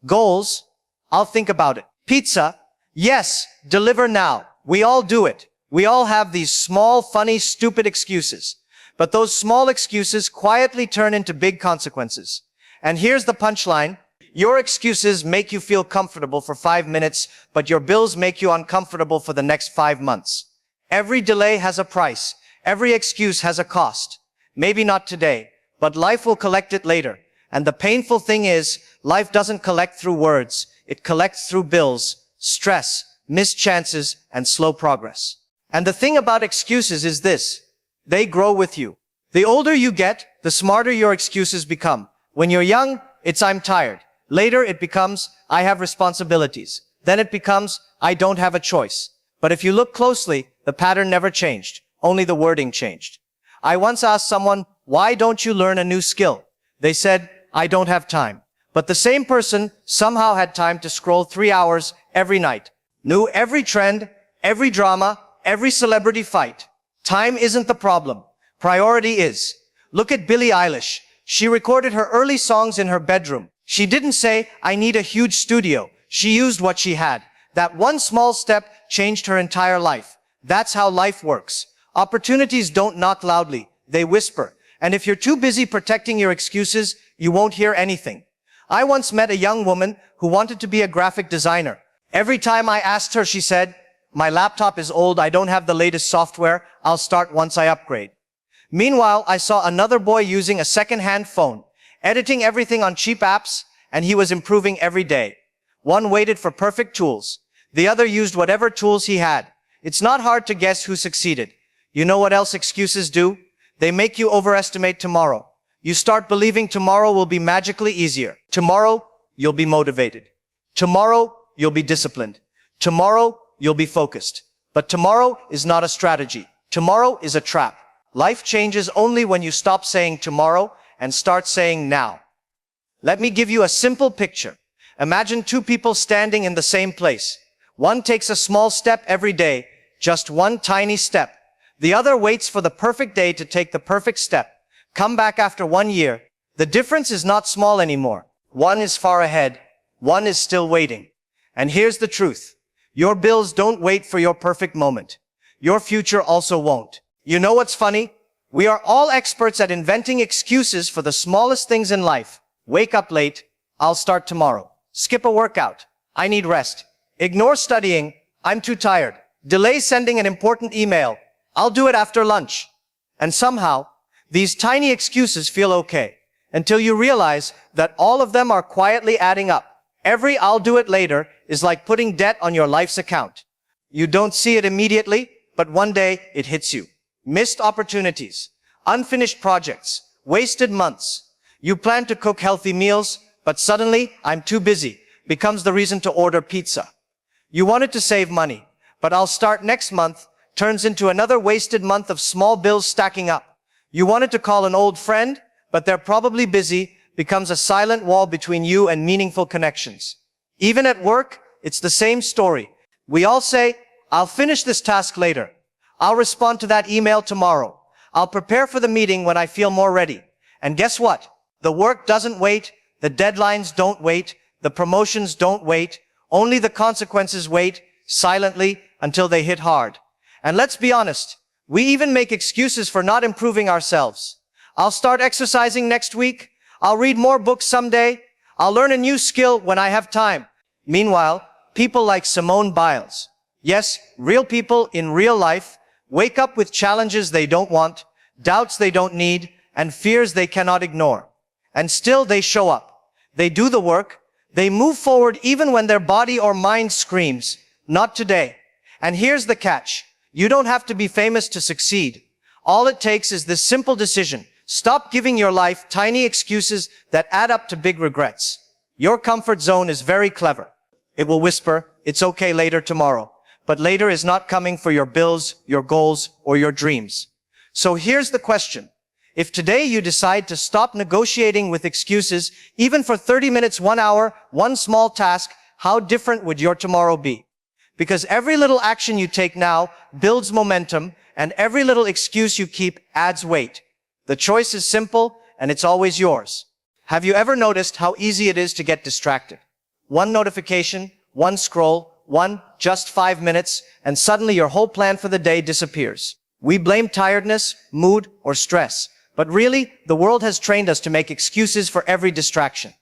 Goals? I'll think about it. Pizza? Yes, deliver now. We all do it. We all have these small, funny, stupid excuses. But those small excuses quietly turn into big consequences. And here's the punchline. Your excuses make you feel comfortable for 5 minutes, but your bills make you uncomfortable for the next 5 months. Every delay has a price. Every excuse has a cost. Maybe not today, but life will collect it later. And the painful thing is, life doesn't collect through words. It collects through bills, stress, missed chances, and slow progress. And the thing about excuses is this. They grow with you. The older you get, the smarter your excuses become. When you're young, it's "I'm tired." Later, it becomes "I have responsibilities." Then it becomes "I don't have a choice." But if you look closely, the pattern never changed. Only the wording changed. I once asked someone, "Why don't you learn a new skill?" They said, "I don't have time." But the same person somehow had time to scroll 3 hours every night. Knew every trend, every drama, every celebrity fight. Time isn't the problem. Priority is. Look at Billie Eilish. She recorded her early songs in her bedroom. She didn't say, "I need a huge studio." She used what she had. That one small step changed her entire life. That's how life works. Opportunities don't knock loudly. They whisper. And if you're too busy protecting your excuses, you won't hear anything. I once met a young woman who wanted to be a graphic designer. Every time I asked her, she said, "My laptop is old. I don't have the latest software. I'll start once I upgrade." Meanwhile, I saw another boy using a second-hand phone, editing everything on cheap apps, and he was improving every day. One waited for perfect tools. The other used whatever tools he had. It's not hard to guess who succeeded. You know what else excuses do? They make you overestimate tomorrow. You start believing tomorrow will be magically easier. Tomorrow, you'll be motivated. Tomorrow, you'll be disciplined. Tomorrow, you'll be focused. But tomorrow is not a strategy. Tomorrow is a trap. Life changes only when you stop saying tomorrow and start saying now. Let me give you a simple picture. Imagine 2 people standing in the same place. One takes a small step every day, just one tiny step. The other waits for the perfect day to take the perfect step. Come back after 1 year. The difference is not small anymore. One is far ahead. One is still waiting. And here's the truth. Your bills don't wait for your perfect moment. Your future also won't. You know what's funny? We are all experts at inventing excuses for the smallest things in life. Wake up late. I'll start tomorrow. Skip a workout. I need rest. Ignore studying. I'm too tired. Delay sending an important email. I'll do it after lunch. And somehow, these tiny excuses feel okay, until you realize that all of them are quietly adding up. Every "I'll do it later" is like putting debt on your life's account. You don't see it immediately, but one day it hits you. Missed opportunities, unfinished projects, wasted months. You plan to cook healthy meals, but suddenly "I'm too busy" becomes the reason to order pizza. You wanted to save money, but "I'll start next month" turns into another wasted month of small bills stacking up. You wanted to call an old friend, but they're probably busy, becomes a silent wall between you and meaningful connections. Even at work, it's the same story. We all say, "I'll finish this task later. I'll respond to that email tomorrow. I'll prepare for the meeting when I feel more ready." And guess what? The work doesn't wait, the deadlines don't wait, the promotions don't wait, only the consequences wait silently until they hit hard. And let's be honest, we even make excuses for not improving ourselves. I'll start exercising next week. I'll read more books someday. I'll learn a new skill when I have time. Meanwhile, people like Simone Biles, yes, real people in real life, wake up with challenges they don't want, doubts they don't need, and fears they cannot ignore. And still they show up. They do the work. They move forward even when their body or mind screams, not today. And here's the catch. You don't have to be famous to succeed. All it takes is this simple decision. Stop giving your life tiny excuses that add up to big regrets. Your comfort zone is very clever. It will whisper, it's okay later tomorrow. But later is not coming for your bills, your goals, or your dreams. So here's the question. If today you decide to stop negotiating with excuses, even for 30 minutes, 1 hour, one small task, how different would your tomorrow be? Because every little action you take now builds momentum, and every little excuse you keep adds weight. The choice is simple, and it's always yours. Have you ever noticed how easy it is to get distracted? One notification, one scroll, just 5 minutes, and suddenly your whole plan for the day disappears. We blame tiredness, mood, or stress. But really, the world has trained us to make excuses for every distraction.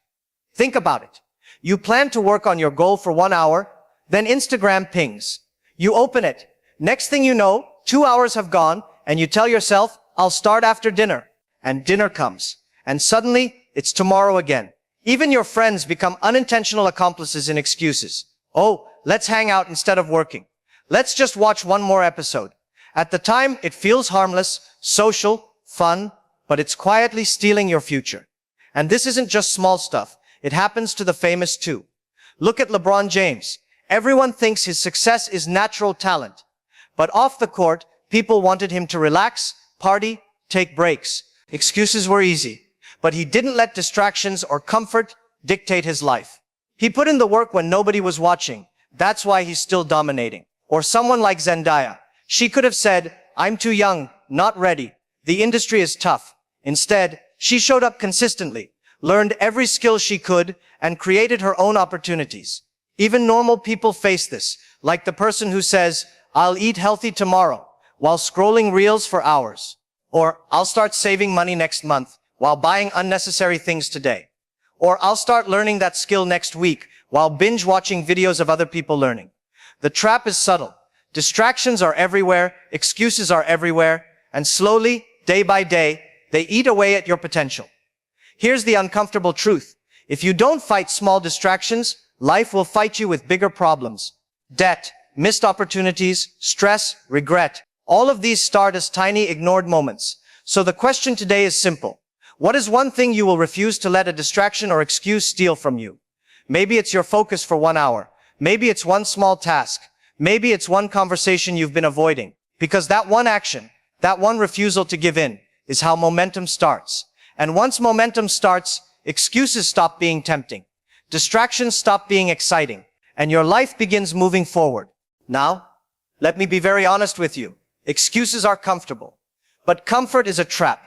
Think about it. You plan to work on your goal for 1 hour, then Instagram pings. You open it. Next thing you know, 2 hours have gone, and you tell yourself, I'll start after dinner. And dinner comes. And suddenly, it's tomorrow again. Even your friends become unintentional accomplices in excuses. Oh, let's hang out instead of working. Let's just watch one more episode. At the time, it feels harmless, social, fun, but it's quietly stealing your future. And this isn't just small stuff. It happens to the famous too. Look at LeBron James. Everyone thinks his success is natural talent. But off the court, people wanted him to relax, party, take breaks. Excuses were easy. But he didn't let distractions or comfort dictate his life. He put in the work when nobody was watching. That's why he's still dominating. Or someone like Zendaya. She could have said, I'm too young, not ready. The industry is tough. Instead, she showed up consistently, learned every skill she could, and created her own opportunities. Even normal people face this, like the person who says, I'll eat healthy tomorrow, while scrolling reels for hours. Or, I'll start saving money next month, while buying unnecessary things today. Or, I'll start learning that skill next week, while binge watching videos of other people learning. The trap is subtle. Distractions are everywhere, excuses are everywhere, and slowly, day by day, they eat away at your potential. Here's the uncomfortable truth. If you don't fight small distractions, life will fight you with bigger problems. Debt, missed opportunities, stress, regret. All of these start as tiny ignored moments. So the question today is simple. What is one thing you will refuse to let a distraction or excuse steal from you? Maybe it's your focus for 1 hour. Maybe it's one small task. Maybe it's one conversation you've been avoiding. Because that one action, that one refusal to give in, is how momentum starts. And once momentum starts, excuses stop being tempting. Distractions stop being exciting. And your life begins moving forward. Now, let me be very honest with you. Excuses are comfortable. But comfort is a trap.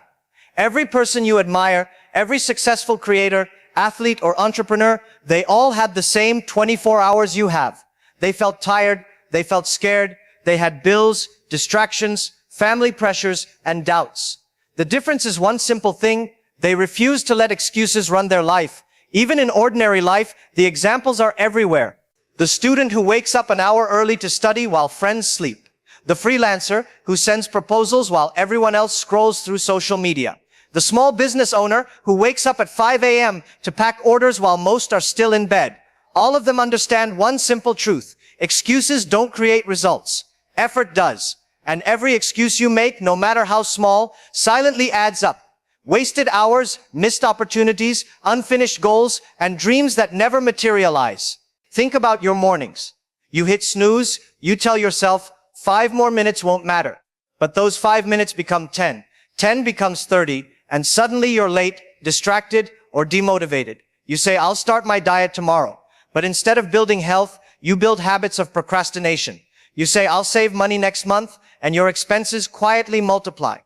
Every person you admire, every successful creator, athlete, or entrepreneur, they all had the same 24 hours you have. They felt tired, they felt scared, they had bills, distractions, family pressures, and doubts. The difference is one simple thing. They refuse to let excuses run their life. Even in ordinary life, the examples are everywhere. The student who wakes up an hour early to study while friends sleep. The freelancer who sends proposals while everyone else scrolls through social media. The small business owner who wakes up at 5 a.m. to pack orders while most are still in bed. All of them understand one simple truth. Excuses don't create results. Effort does. And every excuse you make, no matter how small, silently adds up. Wasted hours, missed opportunities, unfinished goals, and dreams that never materialize. Think about your mornings. You hit snooze, you tell yourself, 5 more minutes won't matter. But those 5 minutes become 10. 10 becomes 30, and suddenly you're late, distracted, or demotivated. You say, I'll start my diet tomorrow. But instead of building health, you build habits of procrastination. You say, I'll save money next month, and your expenses quietly multiply.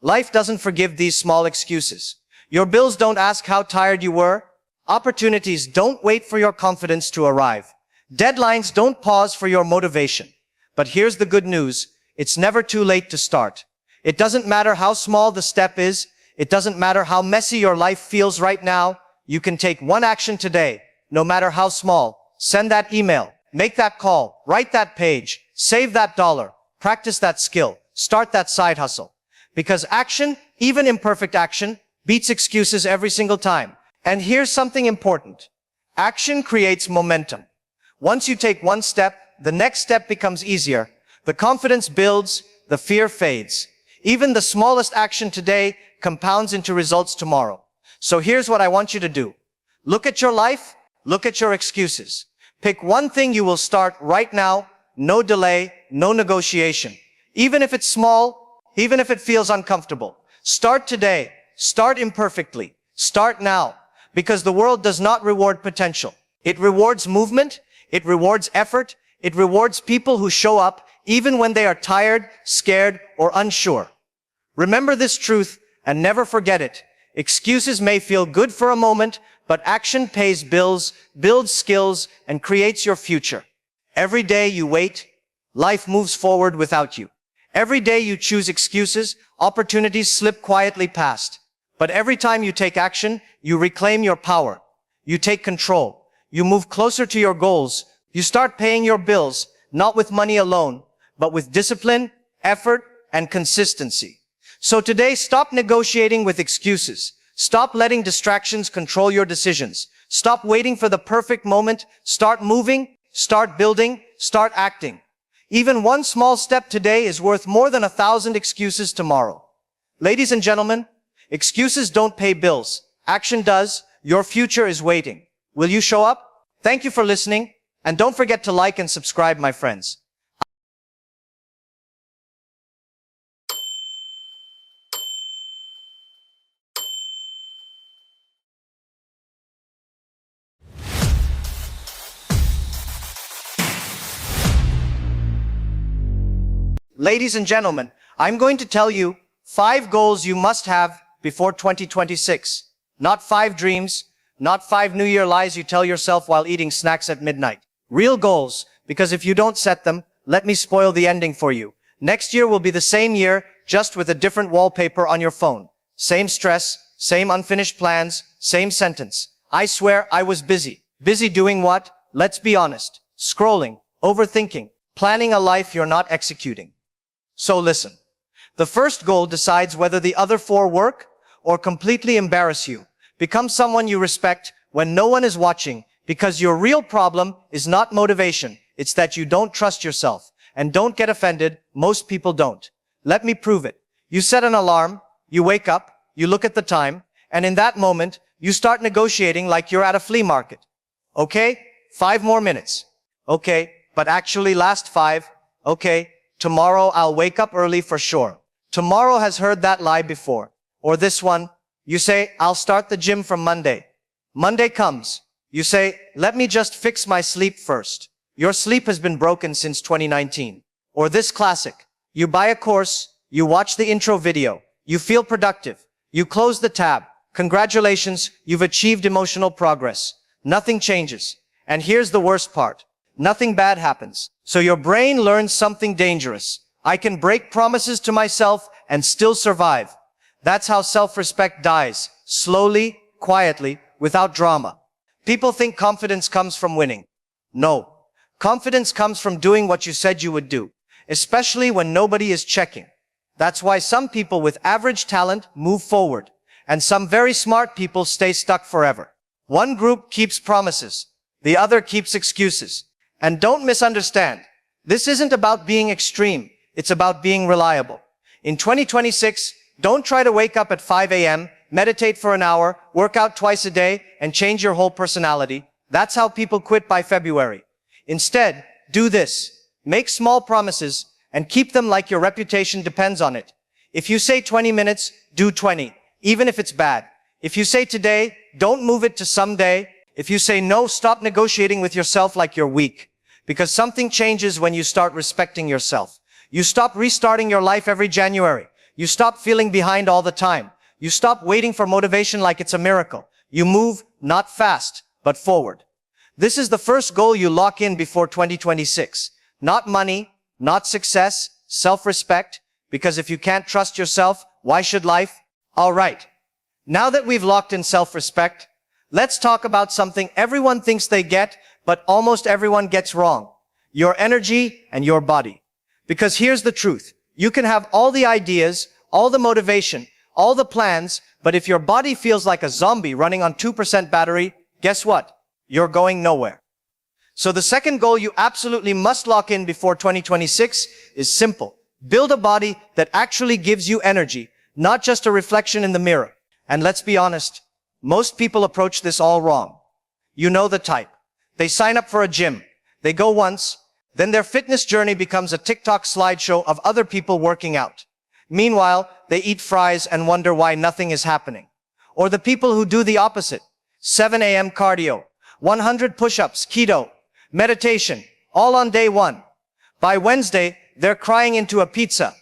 Life doesn't forgive these small excuses. Your bills don't ask how tired you were. Opportunities don't wait for your confidence to arrive. Deadlines don't pause for your motivation. But here's the good news. It's never too late to start. It doesn't matter how small the step is. It doesn't matter how messy your life feels right now. You can take one action today, no matter how small. Send that email, make that call, write that page, save that dollar, practice that skill, start that side hustle. Because action, even imperfect action, beats excuses every single time. And here's something important. Action creates momentum. Once you take one step, the next step becomes easier. The confidence builds, the fear fades. Even the smallest action today compounds into results tomorrow. So here's what I want you to do. Look at your life, look at your excuses. Pick one thing you will start right now, no delay, no negotiation. Even if it's small, even if it feels uncomfortable. Start today, start imperfectly, start now. Because the world does not reward potential. It rewards movement, it rewards effort, it rewards people who show up even when they are tired, scared, or unsure. Remember this truth and never forget it. Excuses may feel good for a moment, but action pays bills, builds skills, and creates your future. Every day you wait, life moves forward without you. Every day you choose excuses, opportunities slip quietly past. But every time you take action, you reclaim your power. You take control. You move closer to your goals. You start paying your bills, not with money alone, but with discipline, effort, and consistency. So today, stop negotiating with excuses. Stop letting distractions control your decisions. Stop waiting for the perfect moment. Start moving, start building, start acting. Even one small step today is worth more than 1,000 excuses tomorrow. Ladies and gentlemen, excuses don't pay bills. Action does. Your future is waiting. Will you show up? Thank you for listening. And don't forget to like and subscribe, my friends. Ladies and gentlemen, I'm going to tell you 5 goals you must have before 2026. Not 5 dreams, not 5 New Year lies you tell yourself while eating snacks at midnight. Real goals, because if you don't set them, let me spoil the ending for you. Next year will be the same year, just with a different wallpaper on your phone. Same stress, same unfinished plans, same sentence. I swear I was busy. Busy doing what? Let's be honest. Scrolling, overthinking, planning a life you're not executing. So listen. The first goal decides whether the other 4 work or completely embarrass you. Become someone you respect when no one is watching, because your real problem is not motivation. It's that you don't trust yourself. And don't get offended, most people don't. Let me prove it. You set an alarm, you wake up, you look at the time, and in that moment, you start negotiating like you're at a flea market. Okay, 5 more minutes. Okay, but actually last 5. Okay, tomorrow I'll wake up early for sure. Tomorrow has heard that lie before. Or this one, you say, I'll start the gym from Monday. Monday comes. You say, let me just fix my sleep first. Your sleep has been broken since 2019. Or this classic. You buy a course, you watch the intro video, you feel productive, you close the tab. Congratulations, you've achieved emotional progress. Nothing changes. And here's the worst part. Nothing bad happens. So your brain learns something dangerous. I can break promises to myself and still survive. That's how self-respect dies. Slowly, quietly, without drama. People think confidence comes from winning. No. Confidence comes from doing what you said you would do, especially when nobody is checking. That's why some people with average talent move forward, and some very smart people stay stuck forever. One group keeps promises, the other keeps excuses. And don't misunderstand. This isn't about being extreme. It's about being reliable. In 2026, don't try to wake up at 5 a.m., meditate for an hour, work out twice a day, and change your whole personality. That's how people quit by February. Instead, do this. Make small promises and keep them like your reputation depends on it. If you say 20 minutes, do 20, even if it's bad. If you say today, don't move it to someday. If you say no, stop negotiating with yourself like you're weak. Because something changes when you start respecting yourself. You stop restarting your life every January. You stop feeling behind all the time. You stop waiting for motivation like it's a miracle. You move, not fast, but forward. This is the first goal you lock in before 2026. Not money, not success, self-respect, because if you can't trust yourself, why should life? All right. Now that we've locked in self-respect, let's talk about something everyone thinks they get, but almost everyone gets wrong. Your energy and your body. Because here's the truth. You can have all the ideas, all the motivation, all the plans, but if your body feels like a zombie running on 2% battery, guess what? You're going nowhere. So the second goal you absolutely must lock in before 2026 is simple. Build a body that actually gives you energy, not just a reflection in the mirror. And let's be honest, most people approach this all wrong. You know the type. They sign up for a gym. They go once, then their fitness journey becomes a TikTok slideshow of other people working out. Meanwhile, they eat fries and wonder why nothing is happening. Or the people who do the opposite. 7 a.m. cardio, 100 push-ups, keto, meditation, all on day one. By Wednesday, they're crying into a pizza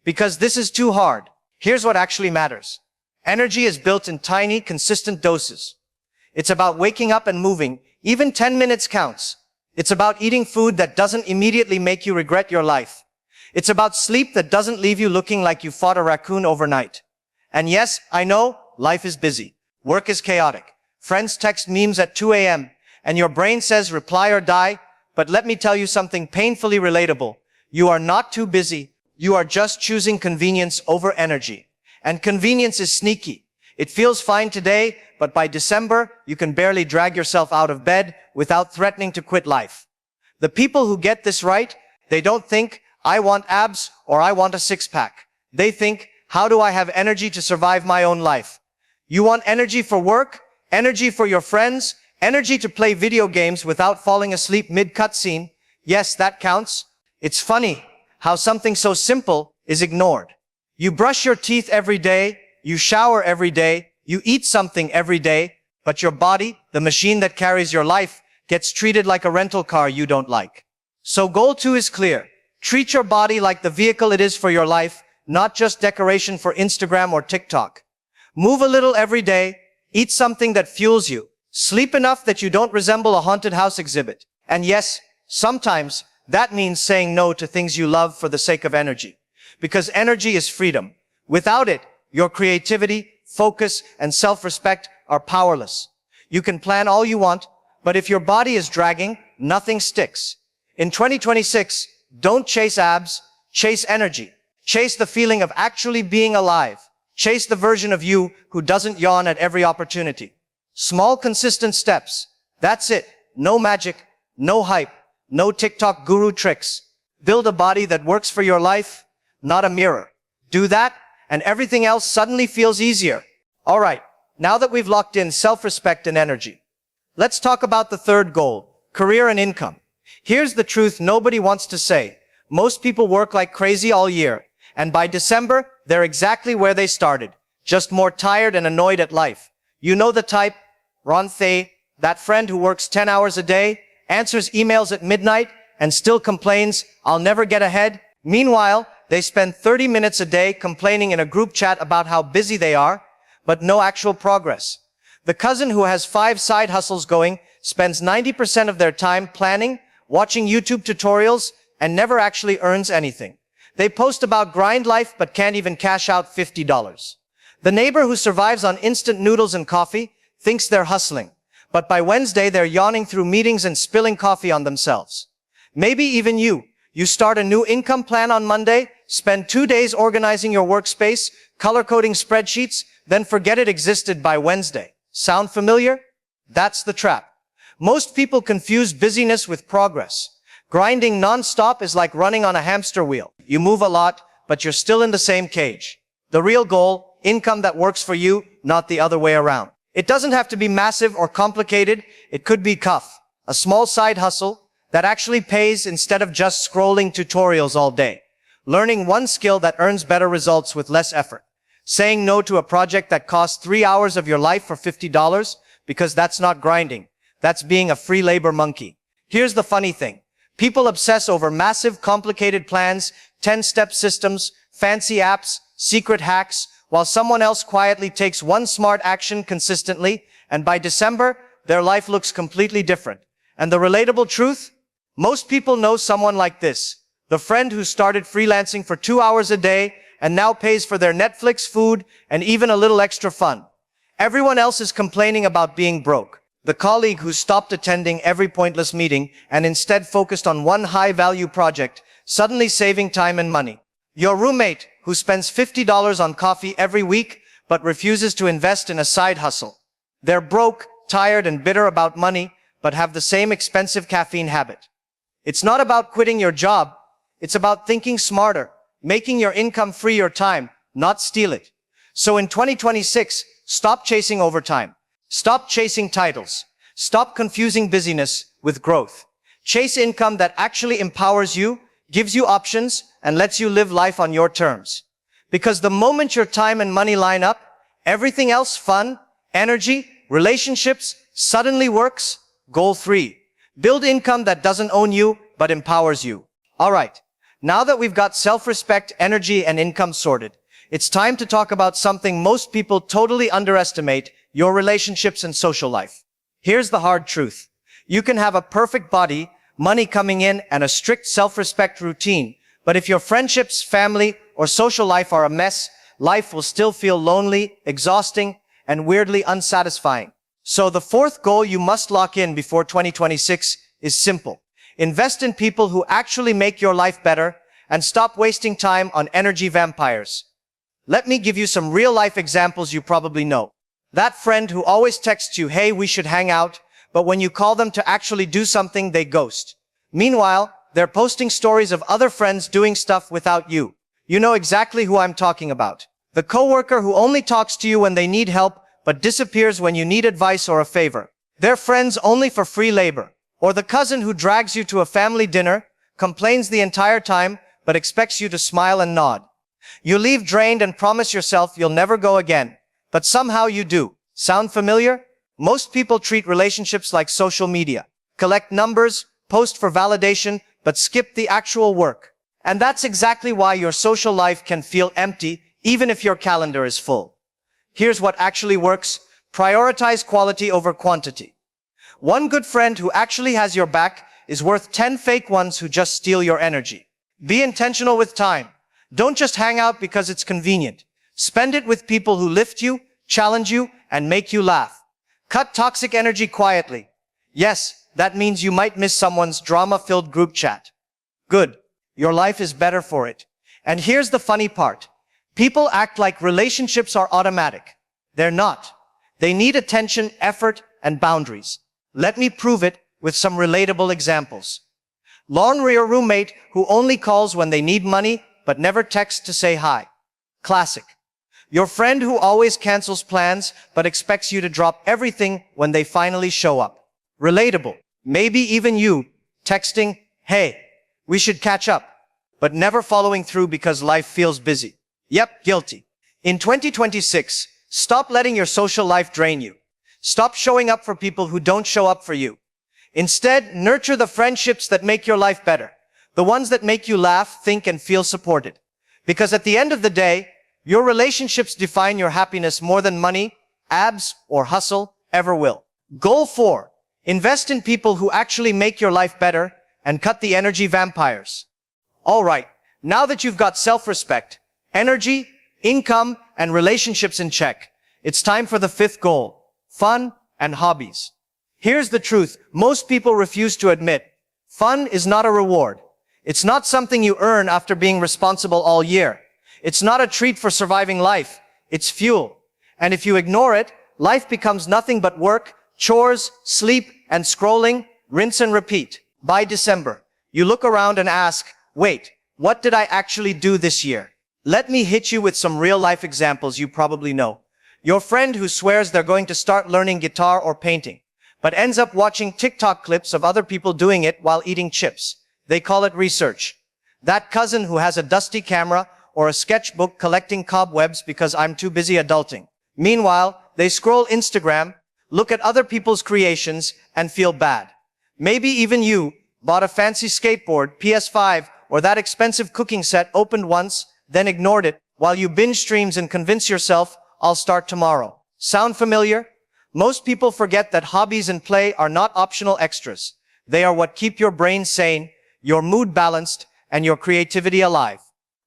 because this is too hard. Here's what actually matters. Energy is built in tiny, consistent doses. It's about waking up and moving. Even 10 minutes counts. It's about eating food that doesn't immediately make you regret your life. It's about sleep that doesn't leave you looking like you fought a raccoon overnight. And yes, I know, life is busy. Work is chaotic. Friends text memes at 2 a.m. and your brain says reply or die. But let me tell you something painfully relatable. You are not too busy. You are just choosing convenience over energy. And convenience is sneaky. It feels fine today, but by December, you can barely drag yourself out of bed without threatening to quit life. The people who get this right, they don't think, I want abs or I want a six-pack. They think, how do I have energy to survive my own life? You want energy for work, energy for your friends, energy to play video games without falling asleep mid-cutscene. Yes, that counts. It's funny how something so simple is ignored. You brush your teeth every day, you shower every day, you eat something every day, but your body, the machine that carries your life, gets treated like a rental car you don't like. So goal 2 is clear. Treat your body like the vehicle it is for your life, not just decoration for Instagram or TikTok. Move a little every day, eat something that fuels you, sleep enough that you don't resemble a haunted house exhibit. And yes, sometimes that means saying no to things you love for the sake of energy. Because energy is freedom. Without it, your creativity, focus, and self-respect are powerless. You can plan all you want, but if your body is dragging, nothing sticks. In 2026, don't chase abs, chase energy. Chase the feeling of actually being alive. Chase the version of you who doesn't yawn at every opportunity. Small, consistent steps. That's it. No magic, no hype, no TikTok guru tricks. Build a body that works for your life, not a mirror. Do that, and everything else suddenly feels easier. All right, now that we've locked in self-respect and energy, let's talk about the third goal, career and income. Here's the truth nobody wants to say. Most people work like crazy all year, and by December, they're exactly where they started, just more tired and annoyed at life. You know the type, Ron Thay, that friend who works 10 hours a day, answers emails at midnight, and still complains, I'll never get ahead. Meanwhile, they spend 30 minutes a day complaining in a group chat about how busy they are, but no actual progress. The cousin who has 5 side hustles going spends 90% of their time planning, watching YouTube tutorials, and never actually earns anything. They post about grind life but can't even cash out $50. The neighbor who survives on instant noodles and coffee thinks they're hustling, but by Wednesday they're yawning through meetings and spilling coffee on themselves. Maybe even you. You start a new income plan on Monday, spend 2 days organizing your workspace, color-coding spreadsheets, then forget it existed by Wednesday. Sound familiar? That's the trap. Most people confuse busyness with progress. Grinding non-stop is like running on a hamster wheel. You move a lot, but you're still in the same cage. The real goal, income that works for you, not the other way around. It doesn't have to be massive or complicated. It could be a small side hustle that actually pays instead of just scrolling tutorials all day. Learning one skill that earns better results with less effort. Saying no to a project that costs 3 hours of your life for $50, because that's not grinding. That's being a free labor monkey. Here's the funny thing. People obsess over massive, complicated plans, 10-step systems, fancy apps, secret hacks, while someone else quietly takes one smart action consistently, and by December, their life looks completely different. And the relatable truth? Most people know someone like this. The friend who started freelancing for 2 hours a day and now pays for their Netflix, food, and even a little extra fun. Everyone else is complaining about being broke. The colleague who stopped attending every pointless meeting and instead focused on one high-value project, suddenly saving time and money. Your roommate who spends $50 on coffee every week but refuses to invest in a side hustle. They're broke, tired, and bitter about money, but have the same expensive caffeine habit. It's not about quitting your job. It's about thinking smarter, making your income free your time, not steal it. So in 2026, stop chasing overtime. Stop chasing titles. Stop confusing busyness with growth. Chase income that actually empowers you, gives you options, and lets you live life on your terms. Because the moment your time and money line up, everything else, fun, energy, relationships, suddenly works. Goal 3. Build income that doesn't own you, but empowers you. Alright, now that we've got self-respect, energy, and income sorted, it's time to talk about something most people totally underestimate: your relationships and social life. Here's the hard truth. You can have a perfect body, money coming in, and a strict self-respect routine, but if your friendships, family, or social life are a mess, life will still feel lonely, exhausting, and weirdly unsatisfying. So the fourth goal you must lock in before 2026 is simple. Invest in people who actually make your life better, and stop wasting time on energy vampires. Let me give you some real-life examples you probably know. That friend who always texts you, "Hey, we should hang out," but when you call them to actually do something, they ghost. Meanwhile, they're posting stories of other friends doing stuff without you. You know exactly who I'm talking about. The coworker who only talks to you when they need help, but disappears when you need advice or a favor. They're friends only for free labor. Or the cousin who drags you to a family dinner, complains the entire time, but expects you to smile and nod. You leave drained and promise yourself you'll never go again, but somehow you do. Sound familiar? Most people treat relationships like social media. Collect numbers, post for validation, but skip the actual work. And that's exactly why your social life can feel empty, even if your calendar is full. Here's what actually works. Prioritize quality over quantity. One good friend who actually has your back is worth 10 fake ones who just steal your energy. Be intentional with time. Don't just hang out because it's convenient. Spend it with people who lift you, challenge you, and make you laugh. Cut toxic energy quietly. Yes, that means you might miss someone's drama-filled group chat. Good. Your life is better for it. And here's the funny part. People act like relationships are automatic. They're not. They need attention, effort, and boundaries. Let me prove it with some relatable examples. Lonely roommate who only calls when they need money, but never texts to say hi. Classic. Your friend who always cancels plans, but expects you to drop everything when they finally show up. Relatable. Maybe even you, texting, "Hey, we should catch up," but never following through because life feels busy. Yep, guilty. In 2026, stop letting your social life drain you. Stop showing up for people who don't show up for you. Instead, nurture the friendships that make your life better. The ones that make you laugh, think, and feel supported. Because at the end of the day, your relationships define your happiness more than money, abs, or hustle ever will. Goal 4. Invest in people who actually make your life better and cut the energy vampires. Alright, now that you've got self-respect, energy, income, and relationships in check, it's time for the 5th goal. Fun and hobbies. Here's the truth most people refuse to admit. Fun is not a reward. It's not something you earn after being responsible all year. It's not a treat for surviving life. It's fuel. And if you ignore it, life becomes nothing but work, chores, sleep, and scrolling, rinse and repeat. By December, you look around and ask, wait, what did I actually do this year? Let me hit you with some real-life examples you probably know. Your friend who swears they're going to start learning guitar or painting, but ends up watching TikTok clips of other people doing it while eating chips. They call it research. That cousin who has a dusty camera or a sketchbook collecting cobwebs because I'm too busy adulting. Meanwhile, they scroll Instagram, look at other people's creations, and feel bad. Maybe even you bought a fancy skateboard, PS5, or that expensive cooking set, opened once, then ignored it, while you binge streams and convince yourself, I'll start tomorrow. Sound familiar? Most people forget that hobbies and play are not optional extras. They are what keep your brain sane, your mood balanced, and your creativity alive.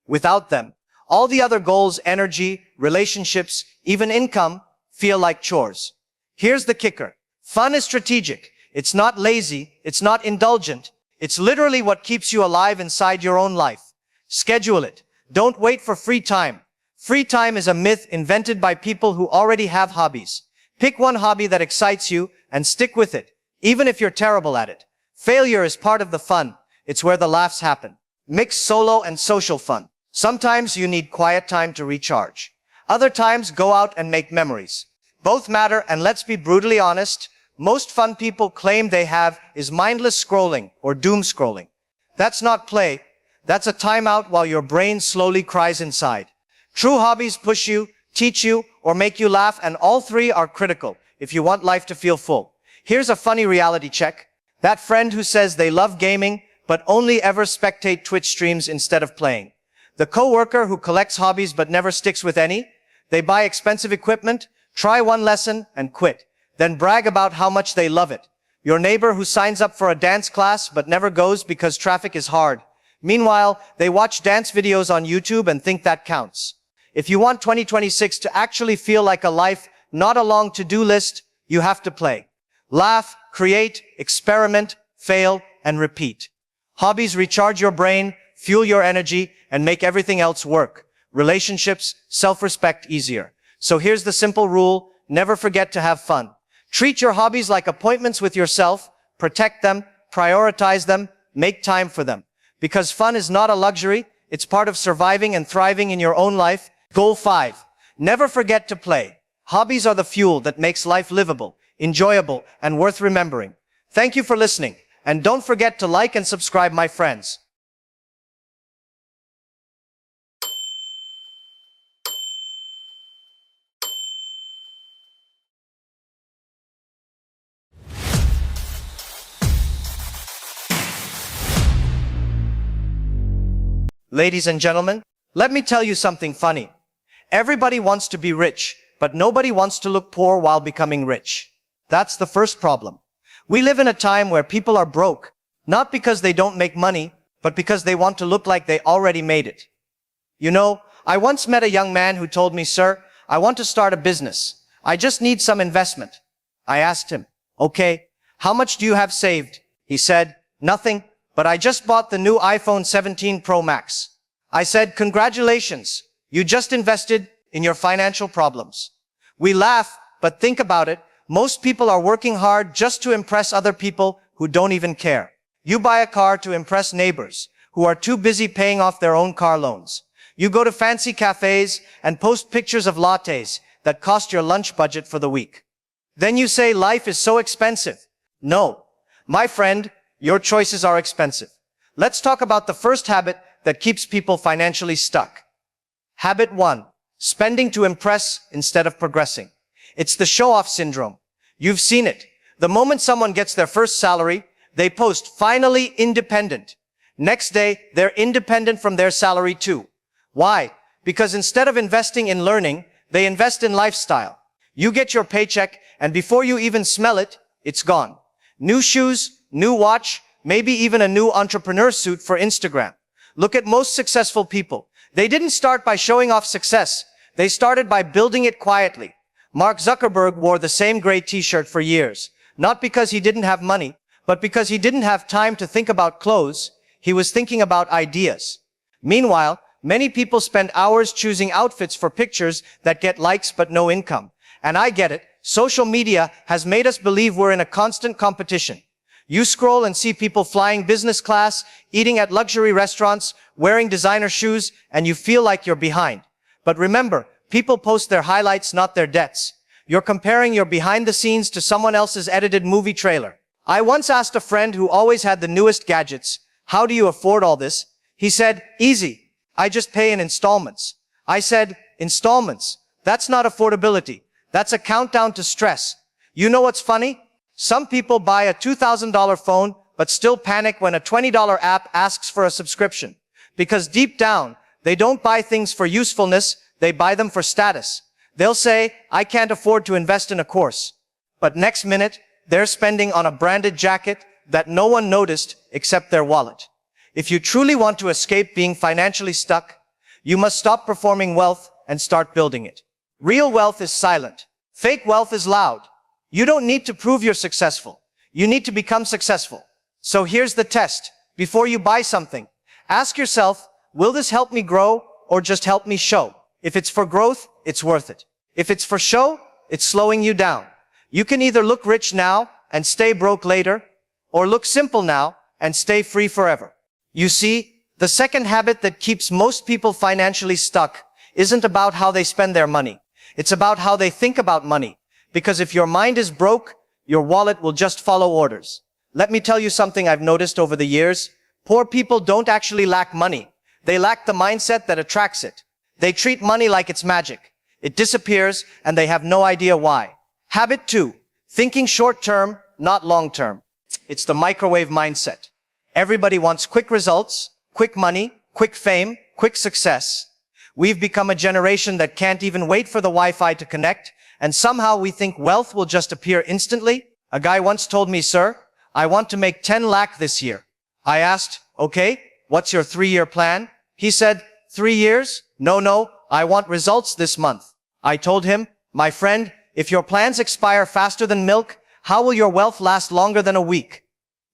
Without them, all the other goals, energy, relationships, even income, feel like chores. Here's the kicker. Fun is strategic. It's not lazy. It's not indulgent. It's literally what keeps you alive inside your own life. Schedule it. Don't wait for free time. Free time is a myth invented by people who already have hobbies. Pick one hobby that excites you and stick with it, even if you're terrible at it. Failure is part of the fun. It's where the laughs happen. Mix solo and social fun. Sometimes you need quiet time to recharge. Other times, go out and make memories. Both matter, and let's be brutally honest, most fun people claim they have is mindless scrolling or doom scrolling. That's not play. That's a timeout while your brain slowly cries inside. True hobbies push you, teach you, or make you laugh, and all three are critical if you want life to feel full. Here's a funny reality check. That friend who says they love gaming, but only ever spectate Twitch streams instead of playing. The coworker who collects hobbies but never sticks with any. They buy expensive equipment, try one lesson, and quit. Then brag about how much they love it. Your neighbor who signs up for a dance class but never goes because traffic is hard. Meanwhile, they watch dance videos on YouTube and think that counts. If you want 2026 to actually feel like a life, not a long to-do list, you have to play. Laugh, create, experiment, fail, and repeat. Hobbies recharge your brain, fuel your energy, and make everything else work. Relationships, self-respect easier. So here's the simple rule, never forget to have fun. Treat your hobbies like appointments with yourself, protect them, prioritize them, make time for them. Because fun is not a luxury, it's part of surviving and thriving in your own life. Goal 5. Never forget to play. Hobbies are the fuel that makes life livable, enjoyable, and worth remembering. Thank you for listening, and don't forget to like and subscribe, my friends. Ladies and gentlemen, let me tell you something funny. Everybody wants to be rich, but nobody wants to look poor while becoming rich. That's the first problem. We live in a time where people are broke, not because they don't make money, but because they want to look like they already made it. You know, I once met a young man who told me, "Sir, I want to start a business. I just need some investment." I asked him, "Okay, how much do you have saved?" He said, "Nothing, but I just bought the new iPhone 17 Pro Max." I said, "Congratulations, you just invested in your financial problems." We laugh, but think about it. Most people are working hard just to impress other people who don't even care. You buy a car to impress neighbors who are too busy paying off their own car loans. You go to fancy cafes and post pictures of lattes that cost your lunch budget for the week. Then you say life is so expensive. No, my friend, your choices are expensive. Let's talk about the first habit that keeps people financially stuck. Habit 1. Spending to impress instead of progressing. It's the show-off syndrome. You've seen it. The moment someone gets their first salary, they post, "Finally independent." Next day, they're independent from their salary too. Why? Because instead of investing in learning, they invest in lifestyle. You get your paycheck, and before you even smell it, it's gone. New shoes, new watch, maybe even a new entrepreneur suit for Instagram. Look at most successful people. They didn't start by showing off success. They started by building it quietly. Mark Zuckerberg wore the same gray t-shirt for years, not because he didn't have money, but because he didn't have time to think about clothes. He was thinking about ideas. Meanwhile, many people spend hours choosing outfits for pictures that get likes but no income. And I get it. Social media has made us believe we're in a constant competition. You scroll and see people flying business class, eating at luxury restaurants, wearing designer shoes, and you feel like you're behind. But remember, people post their highlights, not their debts. You're comparing your behind the scenes to someone else's edited movie trailer. I once asked a friend who always had the newest gadgets, "How do you afford all this?" He said, "Easy. I just pay in installments." I said, "Installments? That's not affordability. That's a countdown to stress." You know what's funny? Some people buy a $2,000 phone, but still panic when a $20 app asks for a subscription. Because deep down, They don't buy things for usefulness, they buy them for status. They'll say, I can't afford to invest in a course. But next minute, they're spending on a branded jacket that no one noticed except their wallet. If you truly want to escape being financially stuck, you must stop performing wealth and start building it. Real wealth is silent. Fake wealth is loud. You don't need to prove you're successful. You need to become successful. So here's the test. Before you buy something, ask yourself, will this help me grow or just help me show? If it's for growth, it's worth it. If it's for show, it's slowing you down. You can either look rich now and stay broke later, or look simple now and stay free forever. You see, the second habit that keeps most people financially stuck isn't about how they spend their money. It's about how they think about money. Because if your mind is broke, your wallet will just follow orders. Let me tell you something I've noticed over the years. Poor people don't actually lack money. They lack the mindset that attracts it. They treat money like it's magic. It disappears and they have no idea why. Habit 2. Thinking short-term, not long-term. It's the microwave mindset. Everybody wants quick results, quick money, quick fame, quick success. We've become a generation that can't even wait for the Wi-Fi to connect, and somehow we think wealth will just appear instantly. A guy once told me, sir, I want to make 10 lakh this year. I asked, okay, what's your 3-year plan? He said, 3 years? No, I want results this month. I told him, my friend, if your plans expire faster than milk, how will your wealth last longer than a week?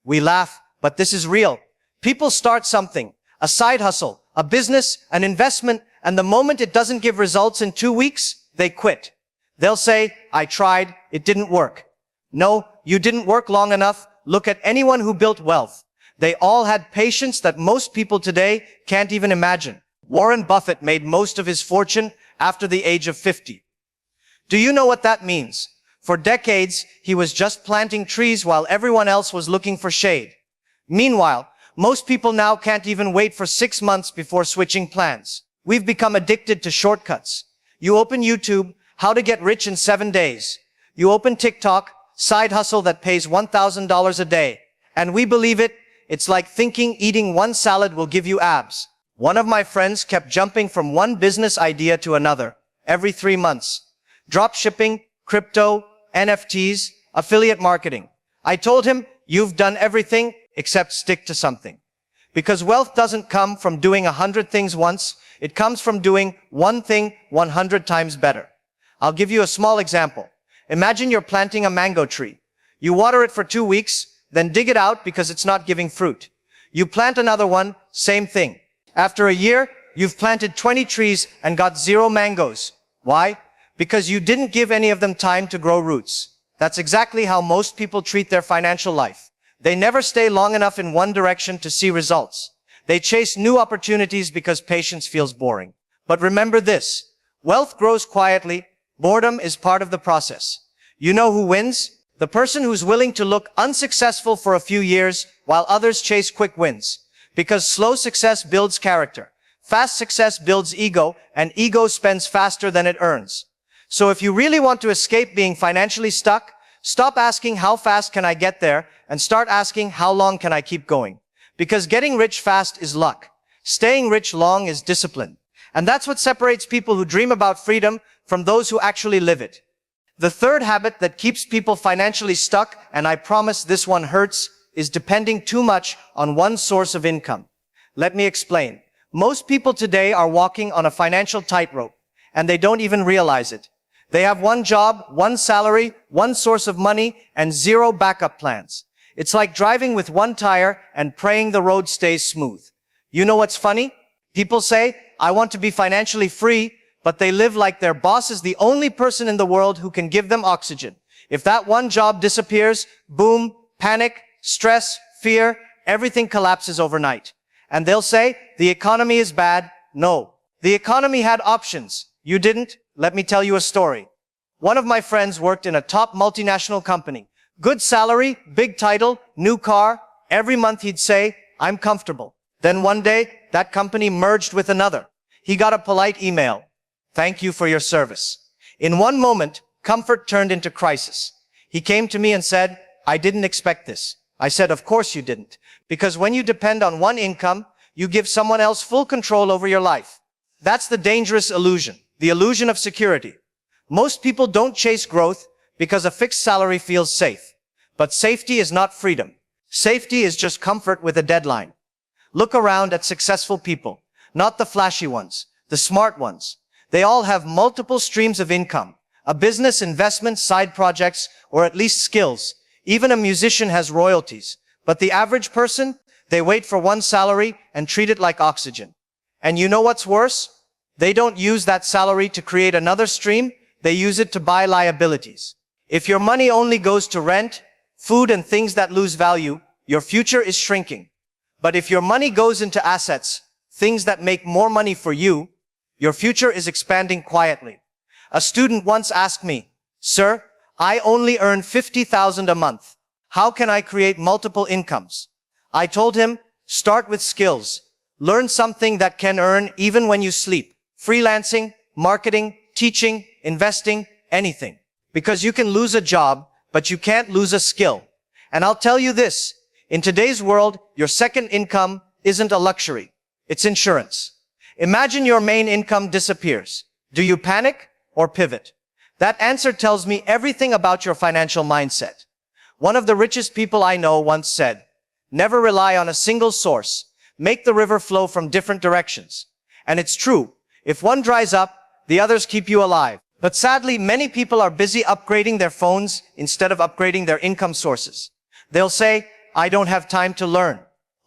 We laugh, but this is real. People start something, a side hustle, a business, an investment, and the moment it doesn't give results in 2 weeks, they quit. They'll say, I tried, it didn't work. No, you didn't work long enough. Look at anyone who built wealth. They all had patience that most people today can't even imagine. Warren Buffett made most of his fortune after the age of 50. Do you know what that means? For decades, he was just planting trees while everyone else was looking for shade. Meanwhile, most people now can't even wait for 6 months before switching plans. We've become addicted to shortcuts. You open YouTube, how to get rich in 7 days. You open TikTok, side hustle that pays $1,000 a day. And we believe it. It's like thinking eating one salad will give you abs. One of my friends kept jumping from one business idea to another every 3 months. Drop shipping, crypto, NFTs, affiliate marketing. I told him, you've done everything except stick to something. Because wealth doesn't come from doing 100 things once. It comes from doing one thing 100 times better. I'll give you a small example. Imagine you're planting a mango tree. You water it for 2 weeks, then dig it out because it's not giving fruit. You plant another one, same thing. After a year, you've planted 20 trees and got 0 mangoes. Why? Because you didn't give any of them time to grow roots. That's exactly how most people treat their financial life. They never stay long enough in one direction to see results. They chase new opportunities because patience feels boring. But remember this, wealth grows quietly. Boredom is part of the process. You know who wins? The person who's willing to look unsuccessful for a few years while others chase quick wins. Because slow success builds character. Fast success builds ego, and ego spends faster than it earns. So if you really want to escape being financially stuck, stop asking how fast can I get there and start asking how long can I keep going. Because getting rich fast is luck. Staying rich long is discipline. And that's what separates people who dream about freedom from those who actually live it. The third habit that keeps people financially stuck, and I promise this one hurts, is depending too much on one source of income. Let me explain. Most people today are walking on a financial tightrope, and they don't even realize it. They have one job, one salary, one source of money, and 0 backup plans. It's like driving with one tire and praying the road stays smooth. You know what's funny? People say, I want to be financially free, but they live like their boss is the only person in the world who can give them oxygen. If that one job disappears, boom, panic, stress, fear, everything collapses overnight. And they'll say, the economy is bad. No, the economy had options. You didn't? Let me tell you a story. One of my friends worked in a top multinational company. Good salary, big title, new car. Every month he'd say, I'm comfortable. Then one day, that company merged with another. He got a polite email. Thank you for your service. In one moment, comfort turned into crisis. He came to me and said, I didn't expect this. I said, of course you didn't. Because when you depend on one income, you give someone else full control over your life. That's the dangerous illusion, the illusion of security. Most people don't chase growth because a fixed salary feels safe. But safety is not freedom. Safety is just comfort with a deadline. Look around at successful people, not the flashy ones, the smart ones. They all have multiple streams of income, a business, investment, side projects, or at least skills. Even a musician has royalties. But the average person, they wait for one salary and treat it like oxygen. And you know what's worse? They don't use that salary to create another stream. They use it to buy liabilities. If your money only goes to rent, food, and things that lose value, your future is shrinking. But if your money goes into assets, things that make more money for you, your future is expanding quietly. A student once asked me, "Sir, I only earn 50,000 a month. How can I create multiple incomes?" I told him, start with skills. Learn something that can earn even when you sleep. Freelancing, marketing, teaching, investing, anything. Because you can lose a job, but you can't lose a skill. And I'll tell you this, in today's world, your second income isn't a luxury. It's insurance. Imagine your main income disappears. Do you panic or pivot? That answer tells me everything about your financial mindset. One of the richest people I know once said, "Never rely on a single source. Make the river flow from different directions." And it's true. If one dries up, the others keep you alive. But sadly, many people are busy upgrading their phones instead of upgrading their income sources. They'll say, "I don't have time to learn."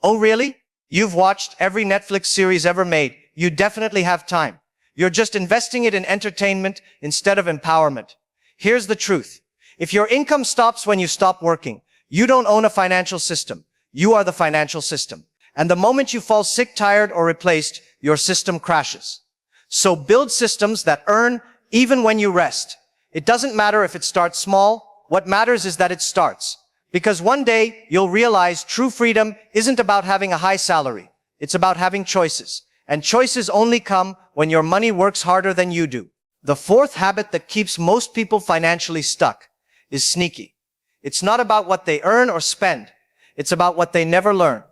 Oh, really? You've watched every Netflix series ever made. You definitely have time. You're just investing it in entertainment instead of empowerment. Here's the truth. If your income stops when you stop working, you don't own a financial system. You are the financial system. And the moment you fall sick, tired, or replaced, your system crashes. So build systems that earn even when you rest. It doesn't matter if it starts small. What matters is that it starts. Because one day you'll realize true freedom isn't about having a high salary. It's about having choices. And choices only come when your money works harder than you do. The fourth habit that keeps most people financially stuck is sneaky. It's not about what they earn or spend. It's about what they never learn.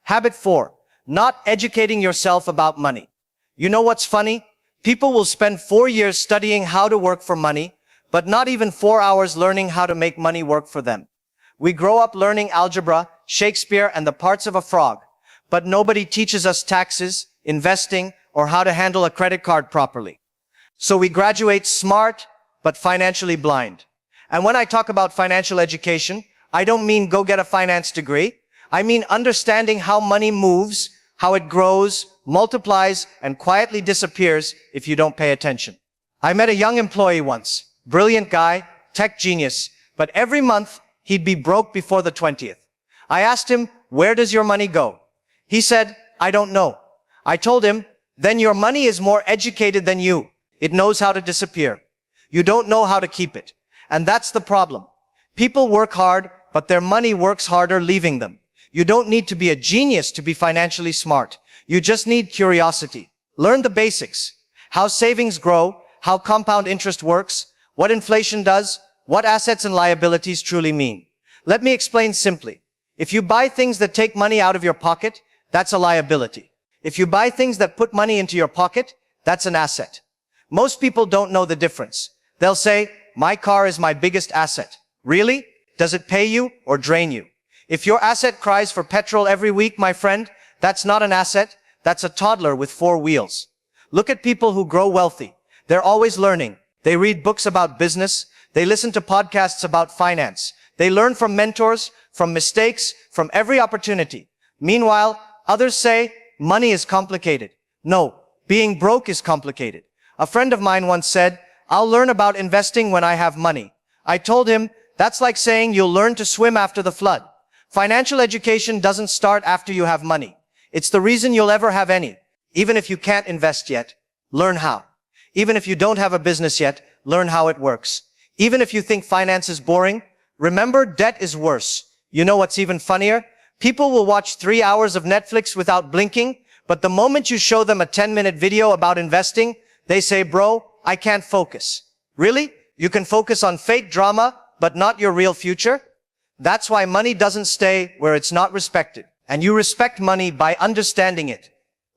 Habit 4, not educating yourself about money. You know what's funny? People will spend 4 years studying how to work for money, but not even 4 hours learning how to make money work for them. We grow up learning algebra, Shakespeare, and the parts of a frog, but nobody teaches us taxes, investing, or how to handle a credit card properly. So we graduate smart, but financially blind. And when I talk about financial education, I don't mean go get a finance degree. I mean understanding how money moves, how it grows, multiplies, and quietly disappears if you don't pay attention. I met a young employee once, brilliant guy, tech genius, but every month he'd be broke before the 20th. I asked him, "Where does your money go?" He said, "I don't know." I told him, "Then your money is more educated than you. It knows how to disappear. You don't know how to keep it." And that's the problem. People work hard, but their money works harder leaving them. You don't need to be a genius to be financially smart. You just need curiosity. Learn the basics. How savings grow, how compound interest works, what inflation does, what assets and liabilities truly mean. Let me explain simply. If you buy things that take money out of your pocket, that's a liability. If you buy things that put money into your pocket, that's an asset. Most people don't know the difference. They'll say, "My car is my biggest asset." Really? Does it pay you or drain you? If your asset cries for petrol every week, my friend, that's not an asset. That's a toddler with 4 wheels. Look at people who grow wealthy. They're always learning. They read books about business. They listen to podcasts about finance. They learn from mentors, from mistakes, from every opportunity. Meanwhile, others say, money is complicated. No, being broke is complicated. A friend of mine once said, "I'll learn about investing when I have money." I told him, that's like saying you'll learn to swim after the flood. Financial education doesn't start after you have money. It's the reason you'll ever have any. Even if you can't invest yet, learn how. Even if you don't have a business yet, learn how it works. Even if you think finance is boring, remember debt is worse. You know what's even funnier? People will watch 3 hours of Netflix without blinking, but the moment you show them a 10-minute video about investing, they say, "Bro, I can't focus." Really? You can focus on fake drama, but not your real future? That's why money doesn't stay where it's not respected. And you respect money by understanding it.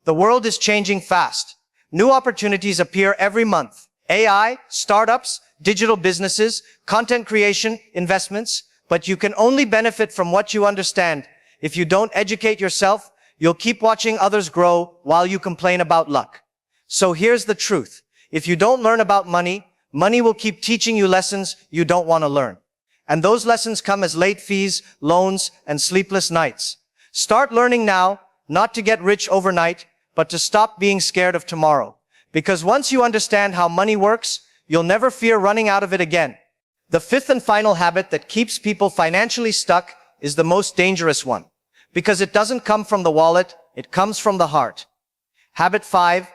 The world is changing fast. New opportunities appear every month. AI, startups, digital businesses, content creation, investments. But you can only benefit from what you understand. If you don't educate yourself, you'll keep watching others grow while you complain about luck. So here's the truth. If you don't learn about money, money will keep teaching you lessons you don't want to learn. And those lessons come as late fees, loans, and sleepless nights. Start learning now, not to get rich overnight, but to stop being scared of tomorrow. Because once you understand how money works, you'll never fear running out of it again. The fifth and final habit that keeps people financially stuck is the most dangerous one. Because it doesn't come from the wallet, it comes from the heart. Habit 5,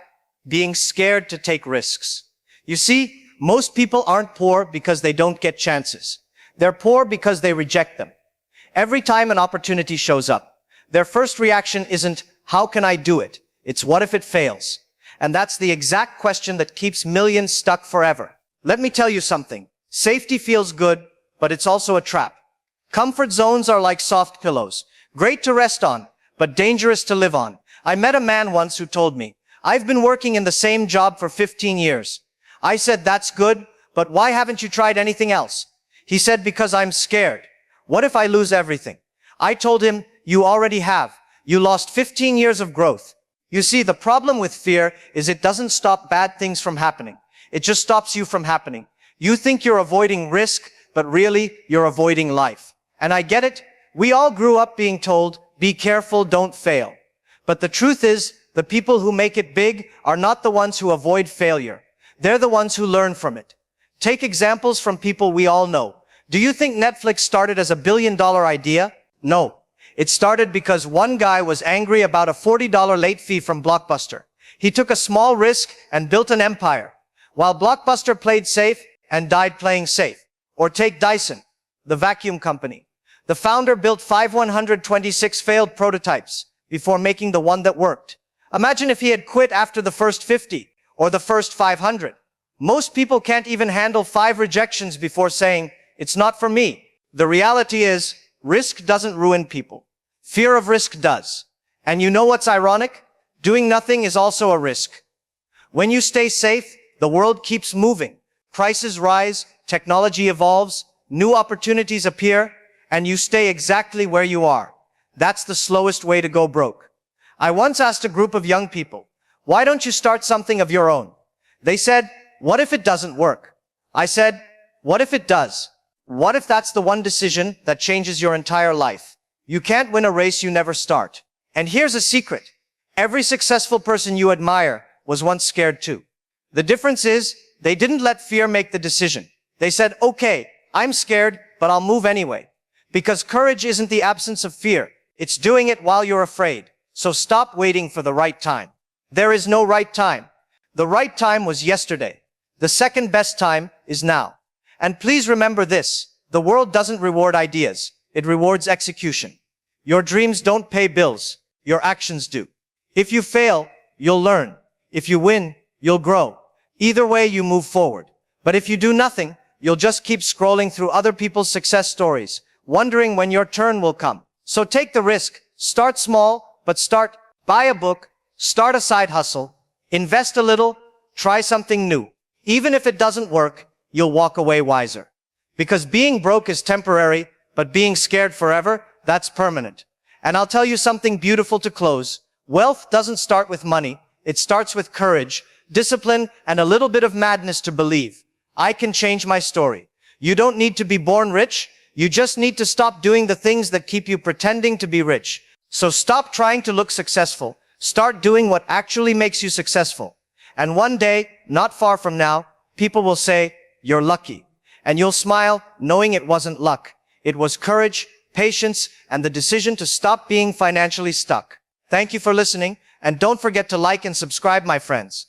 being scared to take risks. You see, most people aren't poor because they don't get chances. They're poor because they reject them. Every time an opportunity shows up, their first reaction isn't, how can I do it? It's what if it fails? And that's the exact question that keeps millions stuck forever. Let me tell you something. Safety feels good, but it's also a trap. Comfort zones are like soft pillows. Great to rest on, but dangerous to live on. I met a man once who told me, I've been working in the same job for 15 years. I said, that's good, but why haven't you tried anything else? He said, because I'm scared. What if I lose everything? I told him, you already have. You lost 15 years of growth. You see, the problem with fear is it doesn't stop bad things from happening. It just stops you from happening. You think you're avoiding risk, but really, you're avoiding life. And I get it. We all grew up being told, be careful, don't fail. But the truth is, the people who make it big are not the ones who avoid failure. They're the ones who learn from it. Take examples from people we all know. Do you think Netflix started as a billion-dollar idea? No. It started because one guy was angry about a $40 late fee from Blockbuster. He took a small risk and built an empire, while Blockbuster played safe and died playing safe. Or take Dyson, the vacuum company. The founder built 126 failed prototypes before making the one that worked. Imagine if he had quit after the first 50 or the first 500. Most people can't even handle 5 rejections before saying, it's not for me. The reality is, risk doesn't ruin people. Fear of risk does. And you know what's ironic? Doing nothing is also a risk. When you stay safe, the world keeps moving. Prices rise, technology evolves, new opportunities appear, and you stay exactly where you are. That's the slowest way to go broke. I once asked a group of young people, why don't you start something of your own? They said, what if it doesn't work? I said, what if it does? What if that's the one decision that changes your entire life? You can't win a race you never start. And here's a secret. Every successful person you admire was once scared too. The difference is, they didn't let fear make the decision. They said, okay, I'm scared, but I'll move anyway. Because courage isn't the absence of fear. It's doing it while you're afraid. So stop waiting for the right time. There is no right time. The right time was yesterday. The second best time is now. And please remember this. The world doesn't reward ideas. It rewards execution. Your dreams don't pay bills. Your actions do. If you fail, you'll learn. If you win, you'll grow. Either way, you move forward. But if you do nothing, you'll just keep scrolling through other people's success stories, wondering when your turn will come. So take the risk. Start small, but start. Buy a book. Start a side hustle. Invest a little. Try something new. Even if it doesn't work, you'll walk away wiser. Because being broke is temporary, but being scared forever, that's permanent. And I'll tell you something beautiful to close. Wealth doesn't start with money. It starts with courage, discipline, and a little bit of madness to believe. I can change my story. You don't need to be born rich. You just need to stop doing the things that keep you pretending to be rich. So stop trying to look successful. Start doing what actually makes you successful. And one day, not far from now, people will say, you're lucky. And you'll smile knowing it wasn't luck. It was courage, patience, and the decision to stop being financially stuck. Thank you for listening, and don't forget to like and subscribe, my friends.